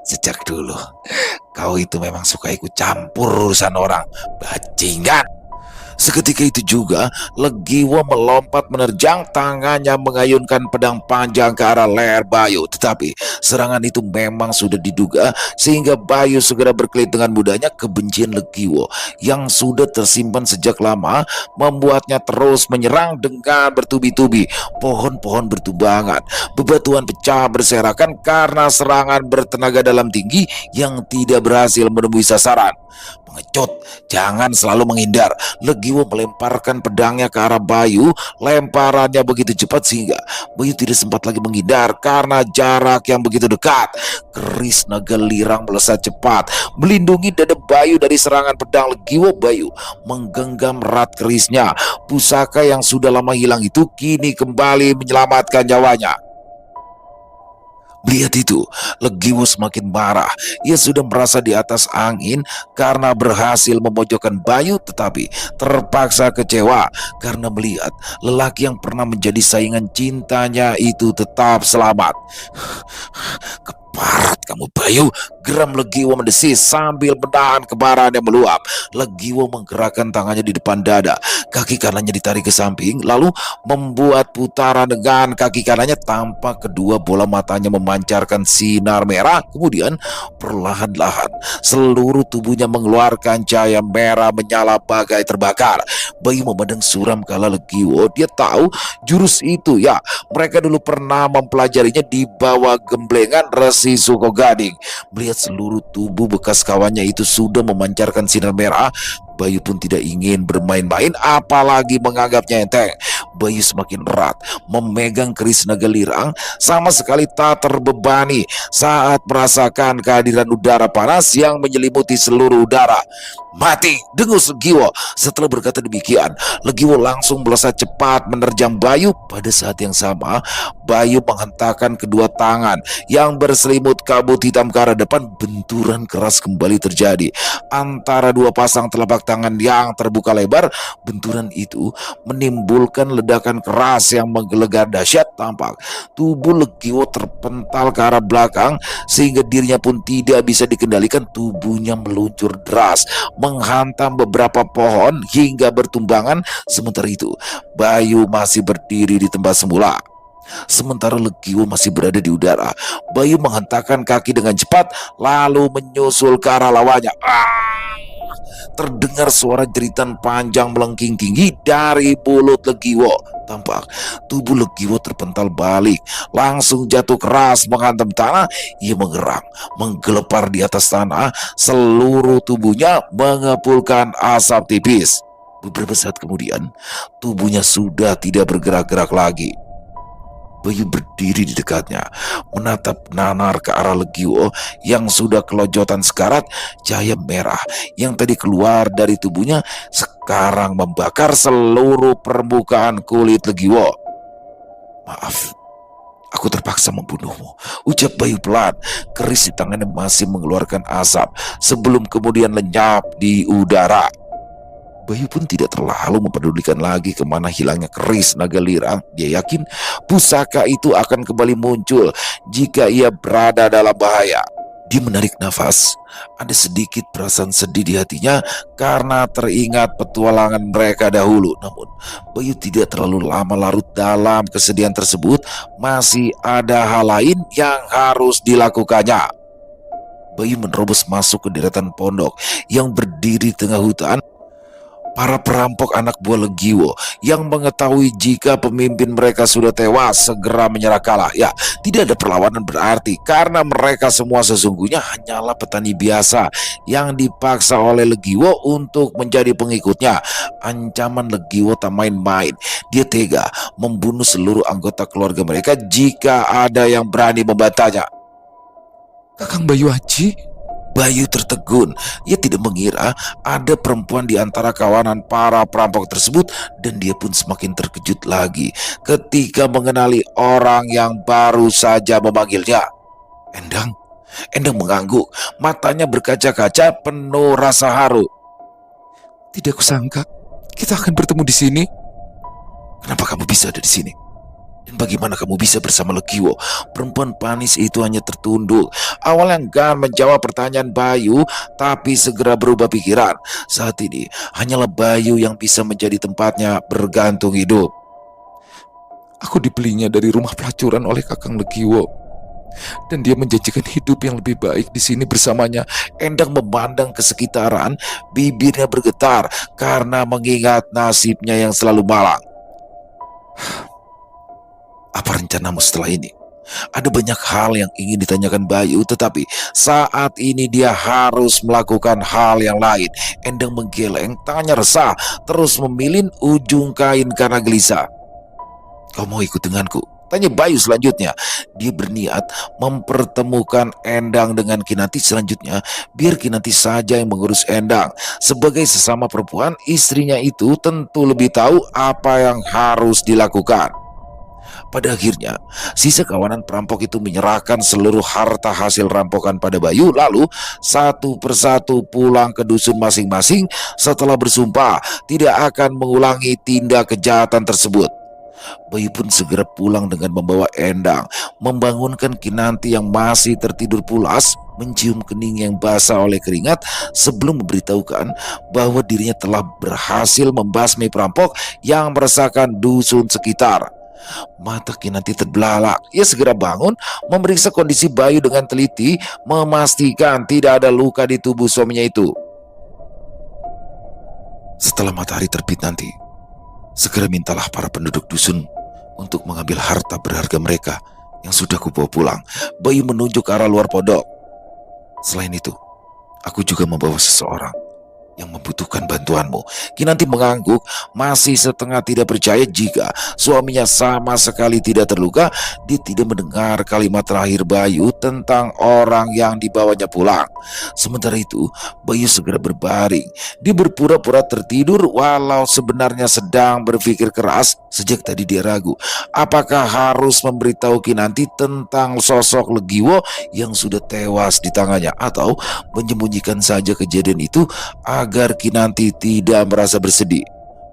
Sejak dulu, kau itu memang suka ikut campur urusan orang, bajingan. Seketika itu juga, Legiwo melompat menerjang, tangannya mengayunkan pedang panjang ke arah leher Bayu. Tetapi serangan itu memang sudah diduga, sehingga Bayu segera berkelit dengan mudahnya. Kebencian Legiwo yang sudah tersimpan sejak lama membuatnya terus menyerang dengan bertubi-tubi. Pohon-pohon bertumbangan, bebatuan pecah berserakan karena serangan bertenaga dalam tinggi yang tidak berhasil menemui sasaran. Pengecut, jangan selalu menghindar. Legiwo melemparkan pedangnya ke arah Bayu. Lemparannya begitu cepat sehingga Bayu tidak sempat lagi menghindar karena jarak yang begitu dekat. Keris naga lirang melesat cepat melindungi dada Bayu dari serangan pedang Legiwo. Bayu menggenggam erat kerisnya. Pusaka yang sudah lama hilang itu kini kembali menyelamatkan nyawanya. Melihat itu, Legiwo semakin marah. Ia sudah merasa di atas angin karena berhasil memojokkan Bayu, tetapi terpaksa kecewa karena melihat lelaki yang pernah menjadi saingan cintanya itu tetap selamat. Keparat kamu, Bayu, geram Legiwo mendesis sambil menahan kemarahan yang meluap. Legiwo menggerakkan tangannya di depan dada, kaki kanannya ditarik ke samping, lalu membuat putaran dengan kaki kanannya. Tampak kedua bola matanya memancarkan sinar merah. Kemudian perlahan-lahan seluruh tubuhnya mengeluarkan cahaya merah menyala bagai terbakar. Bayu memandang suram kala Legiwo. Dia tahu jurus itu, ya, mereka dulu pernah mempelajarinya di bawah gemblengan Resi Sukogading. Melihat seluruh tubuh bekas kawannya itu sudah memancarkan sinar merah, Bayu pun tidak ingin bermain-main, apalagi menganggapnya enteng. Bayu semakin erat memegang keris naga lirang, sama sekali tak terbebani saat merasakan kehadiran udara panas yang menyelimuti seluruh udara. Mati, dengus Legiwo. Setelah berkata demikian, Legiwo langsung melesat cepat menerjang Bayu. Pada saat yang sama, Bayu menghentakkan kedua tangan yang berselimut kabut hitam ke arah depan. Benturan keras kembali terjadi antara dua pasang telapak tangan yang terbuka lebar. Benturan itu menimbulkan ledakan keras yang menggelegar dahsyat. Tampak tubuh Legiwo terpental ke arah belakang sehingga dirinya pun tidak bisa dikendalikan. Tubuhnya meluncur deras menghantam beberapa pohon hingga bertumbangan. Sementara itu, Bayu masih berdiri di tempat semula. Sementara Legiwo masih berada di udara, Bayu menghentakkan kaki dengan cepat lalu menyusul ke arah lawannya. Terdengar suara jeritan panjang melengking tinggi dari mulut Legiwo. Tampak tubuh Legiwo terpental balik, langsung jatuh keras menghantam tanah. Ia mengerang, menggelepar di atas tanah, seluruh tubuhnya mengepulkan asap tipis. Beberapa saat kemudian, tubuhnya sudah tidak bergerak-gerak lagi. Bayu berdiri di dekatnya, menatap nanar ke arah Legiwo yang sudah kelojotan sekarat. Cahaya merah yang tadi keluar dari tubuhnya sekarang membakar seluruh permukaan kulit Legiwo. Maaf, aku terpaksa membunuhmu, ucap Bayu pelan. Keris di tangannya masih mengeluarkan asap sebelum kemudian lenyap di udara. Bayu pun tidak terlalu mempedulikan lagi kemana hilangnya keris naga lirang. Dia yakin pusaka itu akan kembali muncul jika ia berada dalam bahaya. Dia menarik nafas. Ada sedikit perasaan sedih di hatinya karena teringat petualangan mereka dahulu. Namun Bayu tidak terlalu lama larut dalam kesedihan tersebut. Masih ada hal lain yang harus dilakukannya. Bayu menerobos masuk ke deretan pondok yang berdiri di tengah hutan. Para perampok anak buah Legiwo yang mengetahui jika pemimpin mereka sudah tewas segera menyerah kalah. Ya, tidak ada perlawanan berarti karena mereka semua sesungguhnya hanyalah petani biasa yang dipaksa oleh Legiwo untuk menjadi pengikutnya. Ancaman Legiwo tak main-main. Dia tega membunuh seluruh anggota keluarga mereka jika ada yang berani membantahnya. Kakang Bayu Aji? Bayu tertegun. Ia tidak mengira ada perempuan di antara kawanan para perampok tersebut, dan dia pun semakin terkejut lagi ketika mengenali orang yang baru saja memanggilnya. Endang. Endang mengangguk, matanya berkaca-kaca penuh rasa haru. Tidak kusangka kita akan bertemu di sini. Kenapa kamu bisa ada di sini? Dan bagaimana kamu bisa bersama Legiwo? Perempuan panis itu hanya tertunduk. Awalnya enggan menjawab pertanyaan Bayu, tapi segera berubah pikiran. Saat ini, hanyalah Bayu yang bisa menjadi tempatnya bergantung hidup. Aku dibelinya dari rumah pelacuran oleh Kakang Legiwo, dan dia menjanjikan hidup yang lebih baik di sini bersamanya. Endang memandang ke sekitaran, bibirnya bergetar karena mengingat nasibnya yang selalu malang. Apa rencanamu setelah ini? Ada banyak hal yang ingin ditanyakan Bayu, tetapi saat ini dia harus melakukan hal yang lain. Endang menggeleng, tangannya resah, terus memilin ujung kain karena gelisah. Kau mau ikut denganku? Tanya Bayu selanjutnya. Dia berniat mempertemukan Endang dengan Kinanti selanjutnya, biar Kinanti saja yang mengurus Endang. Sebagai sesama perempuan, istrinya itu tentu lebih tahu apa yang harus dilakukan. Pada akhirnya, sisa kawanan perampok itu menyerahkan seluruh harta hasil rampokan pada Bayu, lalu satu persatu pulang ke dusun masing-masing setelah bersumpah tidak akan mengulangi tindak kejahatan tersebut. Bayu pun segera pulang dengan membawa Endang, membangunkan Kinanti yang masih tertidur pulas, mencium kening yang basah oleh keringat sebelum memberitahukan bahwa dirinya telah berhasil membasmi perampok yang meresahkan dusun sekitar. Mata Kinanti terbelalak. Ia segera bangun, memeriksa kondisi Bayu dengan teliti, memastikan tidak ada luka di tubuh suaminya itu. Setelah matahari terbit nanti, segera mintalah para penduduk dusun untuk mengambil harta berharga mereka yang sudah kubawa pulang. Bayu menunjuk ke arah luar pondok. Selain itu, aku juga membawa seseorang yang membutuhkan bantuanmu. Kinanti mengangguk, masih setengah tidak percaya jika suaminya sama sekali tidak terluka. Dia tidak mendengar kalimat terakhir Bayu tentang orang yang dibawanya pulang. Sementara itu, Bayu segera berbaring. Dia berpura-pura tertidur walau sebenarnya sedang berpikir keras. Sejak tadi dia ragu, apakah harus memberitahu Kinanti tentang sosok Legiwo yang sudah tewas di tangannya, atau menyembunyikan saja kejadian itu agar Kinanti tidak merasa bersedih.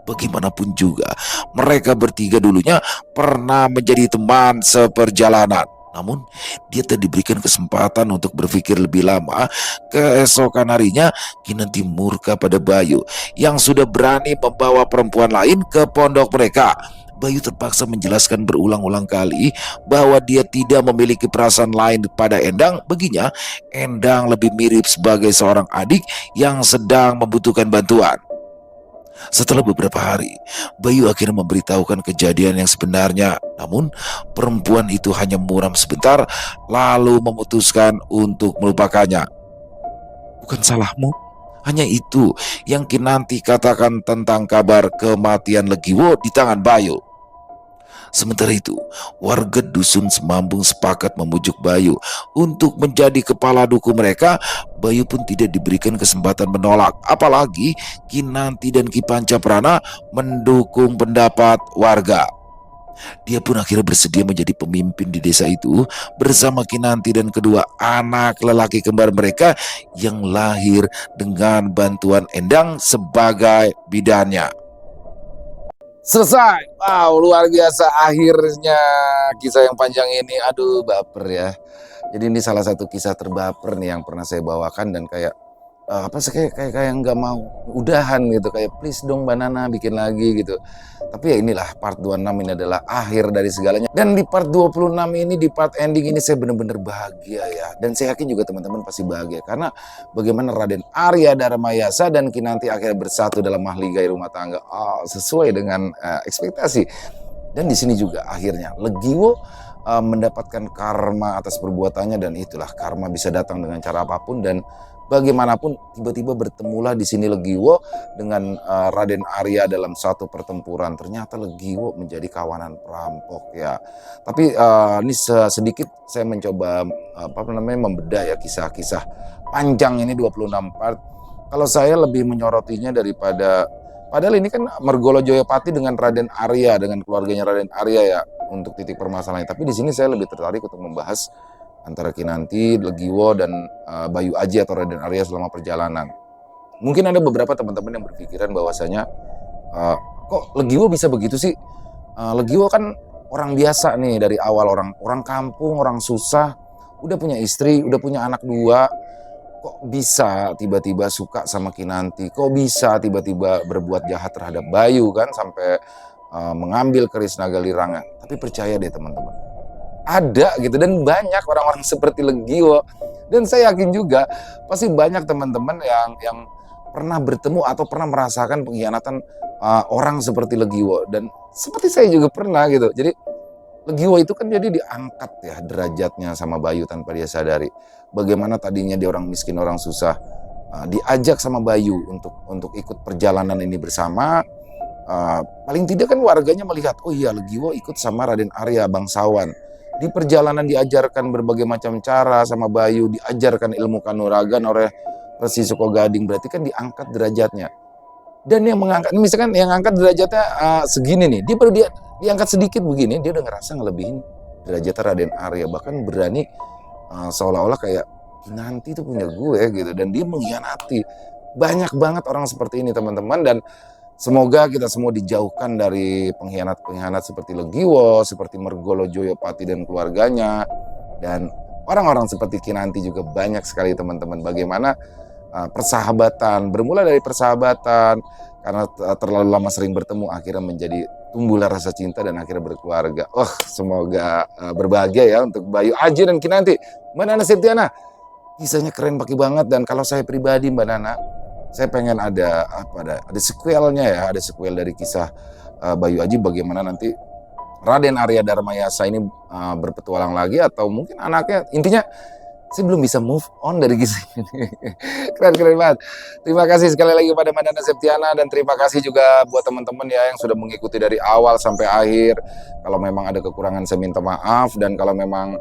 Bagaimanapun juga, mereka bertiga dulunya pernah menjadi teman seperjalanan. Namun, dia tak diberikan kesempatan untuk berpikir lebih lama. Keesokan harinya, Kinanti murka pada Bayu yang sudah berani membawa perempuan lain ke pondok mereka. Bayu terpaksa menjelaskan berulang-ulang kali bahwa dia tidak memiliki perasaan lain pada Endang. Baginya, Endang lebih mirip sebagai seorang adik yang sedang membutuhkan bantuan. Setelah beberapa hari, Bayu akhirnya memberitahukan kejadian yang sebenarnya. Namun, perempuan itu hanya muram sebentar, lalu memutuskan untuk melupakannya. Bukan salahmu. Hanya itu yang Kinanti katakan tentang kabar kematian Legiwo di tangan Bayu. Sementara itu, warga dusun Semambung sepakat memujuk Bayu untuk menjadi kepala duku mereka. Bayu pun tidak diberikan kesempatan menolak, apalagi Kinanti dan Ki Pancaprana mendukung pendapat warga. Dia pun akhirnya bersedia menjadi pemimpin di desa itu bersama Kinanti dan kedua anak lelaki kembar mereka yang lahir dengan bantuan Endang sebagai bidannya. Selesai. Wow, luar biasa akhirnya kisah yang panjang ini. Aduh, baper ya. Jadi ini salah satu kisah terbaper nih yang pernah saya bawakan, dan kayak apa sih, kayak nggak mau udahan gitu, kayak please dong Banana bikin lagi gitu. Tapi ya inilah part 26 ini adalah akhir dari segalanya. Dan di part 26 ini, di part ending ini, saya benar-benar bahagia ya. Dan saya yakin juga teman-teman pasti bahagia karena bagaimana Raden Arya Dharmayasa dan Kinanti akhirnya bersatu dalam mahligai rumah tangga. Sesuai dengan ekspektasi. Dan di sini juga akhirnya Legiwo mendapatkan karma atas perbuatannya, dan itulah karma bisa datang dengan cara apapun. Dan bagaimanapun tiba-tiba bertemulah di sini Legiwo dengan Raden Arya dalam satu pertempuran. Ternyata Legiwo menjadi kawanan perampok ya. Tapi ini sedikit saya mencoba membedah ya kisah-kisah panjang ini 26 part. Kalau saya lebih menyorotinya daripada, padahal ini kan Mergolo Joyopati dengan Raden Arya, dengan keluarganya Raden Arya ya untuk titik permasalahannya. Tapi di sini saya lebih tertarik untuk membahas antara Kinanti, Legiwo, dan Bayu Aji atau Raden Arya selama perjalanan. Mungkin ada beberapa teman-teman yang berpikiran bahwasanya "Eh, kok Legio bisa begitu sih? Legio kan orang biasa nih dari awal, orang orang kampung, orang susah, udah punya istri, udah punya anak 2, kok bisa tiba-tiba suka sama Kinanti? Kok bisa tiba-tiba berbuat jahat terhadap Bayu kan sampai mengambil keris naga lirangnya?" Tapi percaya deh teman-teman, ada gitu dan banyak orang-orang seperti Legio. Dan saya yakin juga pasti banyak teman-teman yang pernah bertemu atau pernah merasakan pengkhianatan orang seperti Legio, dan seperti saya juga pernah gitu. Jadi Legio itu kan jadi diangkat ya derajatnya sama Bayu tanpa dia sadari. Bagaimana tadinya dia orang miskin, orang susah, diajak sama Bayu untuk ikut perjalanan ini bersama. Paling tidak kan warganya melihat, oh iya Legio ikut sama Raden Arya bangsawan. Di perjalanan diajarkan berbagai macam cara sama Bayu, diajarkan ilmu kanuragan oleh Resi Sukogading, berarti kan diangkat derajatnya. Dan yang mengangkat, misalkan yang angkat derajatnya segini nih, dia baru diangkat sedikit begini, dia udah ngerasa ngelebihin derajat Raden Arya, bahkan berani seolah-olah kayak nanti itu punya gue gitu, dan dia mengkhianati. Banyak banget orang seperti ini teman-teman, dan semoga kita semua dijauhkan dari pengkhianat-pengkhianat seperti Legio, seperti Mergolo Joyopati dan keluarganya, dan orang-orang seperti Kinanti juga banyak sekali teman-teman. Bagaimana persahabatan, bermula dari persahabatan, karena terlalu lama sering bertemu, akhirnya menjadi tumbuhlah rasa cinta dan akhirnya berkeluarga. Semoga berbahagia ya untuk Bayu Aji dan Kinanti. Mbak Nana Septiana, kisahnya keren banget, dan kalau saya pribadi Mbak Nana, saya pengen ada sequelnya ya, ada sequel dari kisah Bayu Aji, bagaimana nanti Raden Arya Dharmayasa ini berpetualang lagi, atau mungkin anaknya. Intinya saya belum bisa move on dari kisah ini. Keren banget. Terima kasih sekali lagi kepada Mbak Nana Septiana, dan terima kasih juga buat teman-teman ya yang sudah mengikuti dari awal sampai akhir. Kalau memang ada kekurangan saya minta maaf, dan kalau memang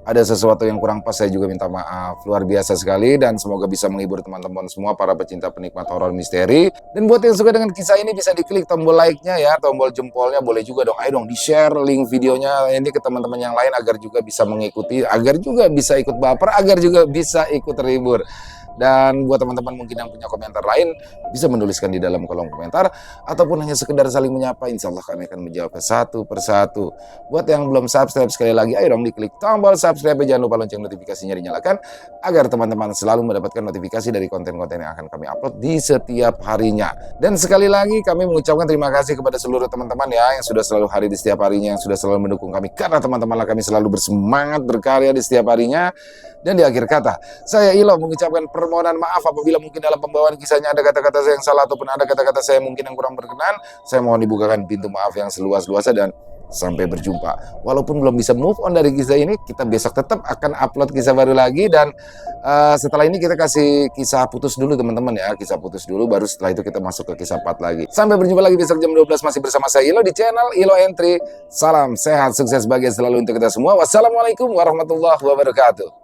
ada sesuatu yang kurang pas saya juga minta maaf. Luar biasa sekali, dan semoga bisa menghibur teman-teman semua para pecinta penikmat horor misteri. Dan buat yang suka dengan kisah ini, bisa diklik tombol like-nya ya, tombol jempolnya, boleh juga dong. Ayo dong di-share link videonya ini ke teman-teman yang lain agar juga bisa mengikuti, agar juga bisa ikut baper, agar juga bisa ikut terhibur. Dan buat teman-teman mungkin yang punya komentar lain, bisa menuliskan di dalam kolom komentar, ataupun hanya sekedar saling menyapa, insya Allah kami akan menjawab satu persatu. Buat yang belum subscribe, sekali lagi ayo dong diklik tombol subscribe, jangan lupa lonceng notifikasinya dinyalakan, agar teman-teman selalu mendapatkan notifikasi dari konten-konten yang akan kami upload di setiap harinya. Dan sekali lagi kami mengucapkan terima kasih kepada seluruh teman-teman ya, yang sudah selalu hadir di setiap harinya, yang sudah selalu mendukung kami, karena teman-teman kami selalu bersemangat berkarya di setiap harinya. Dan di akhir kata, saya Ilo mengucapkan permohonan maaf apabila mungkin dalam pembawaan kisahnya ada kata-kata saya yang salah, ataupun ada kata-kata saya mungkin yang kurang berkenan. Saya mohon dibukakan pintu maaf yang seluas-luasnya, dan sampai berjumpa. Walaupun belum bisa move on dari kisah ini, kita besok tetap akan upload kisah baru lagi. Dan setelah ini kita kasih kisah putus dulu teman-teman ya, kisah putus dulu, baru setelah itu kita masuk ke kisah part lagi. Sampai berjumpa lagi besok jam 12 masih bersama saya Ilo di channel Ilo Entry. Salam sehat, sukses, bahagia selalu untuk kita semua. Wassalamualaikum warahmatullahi wabarakatuh.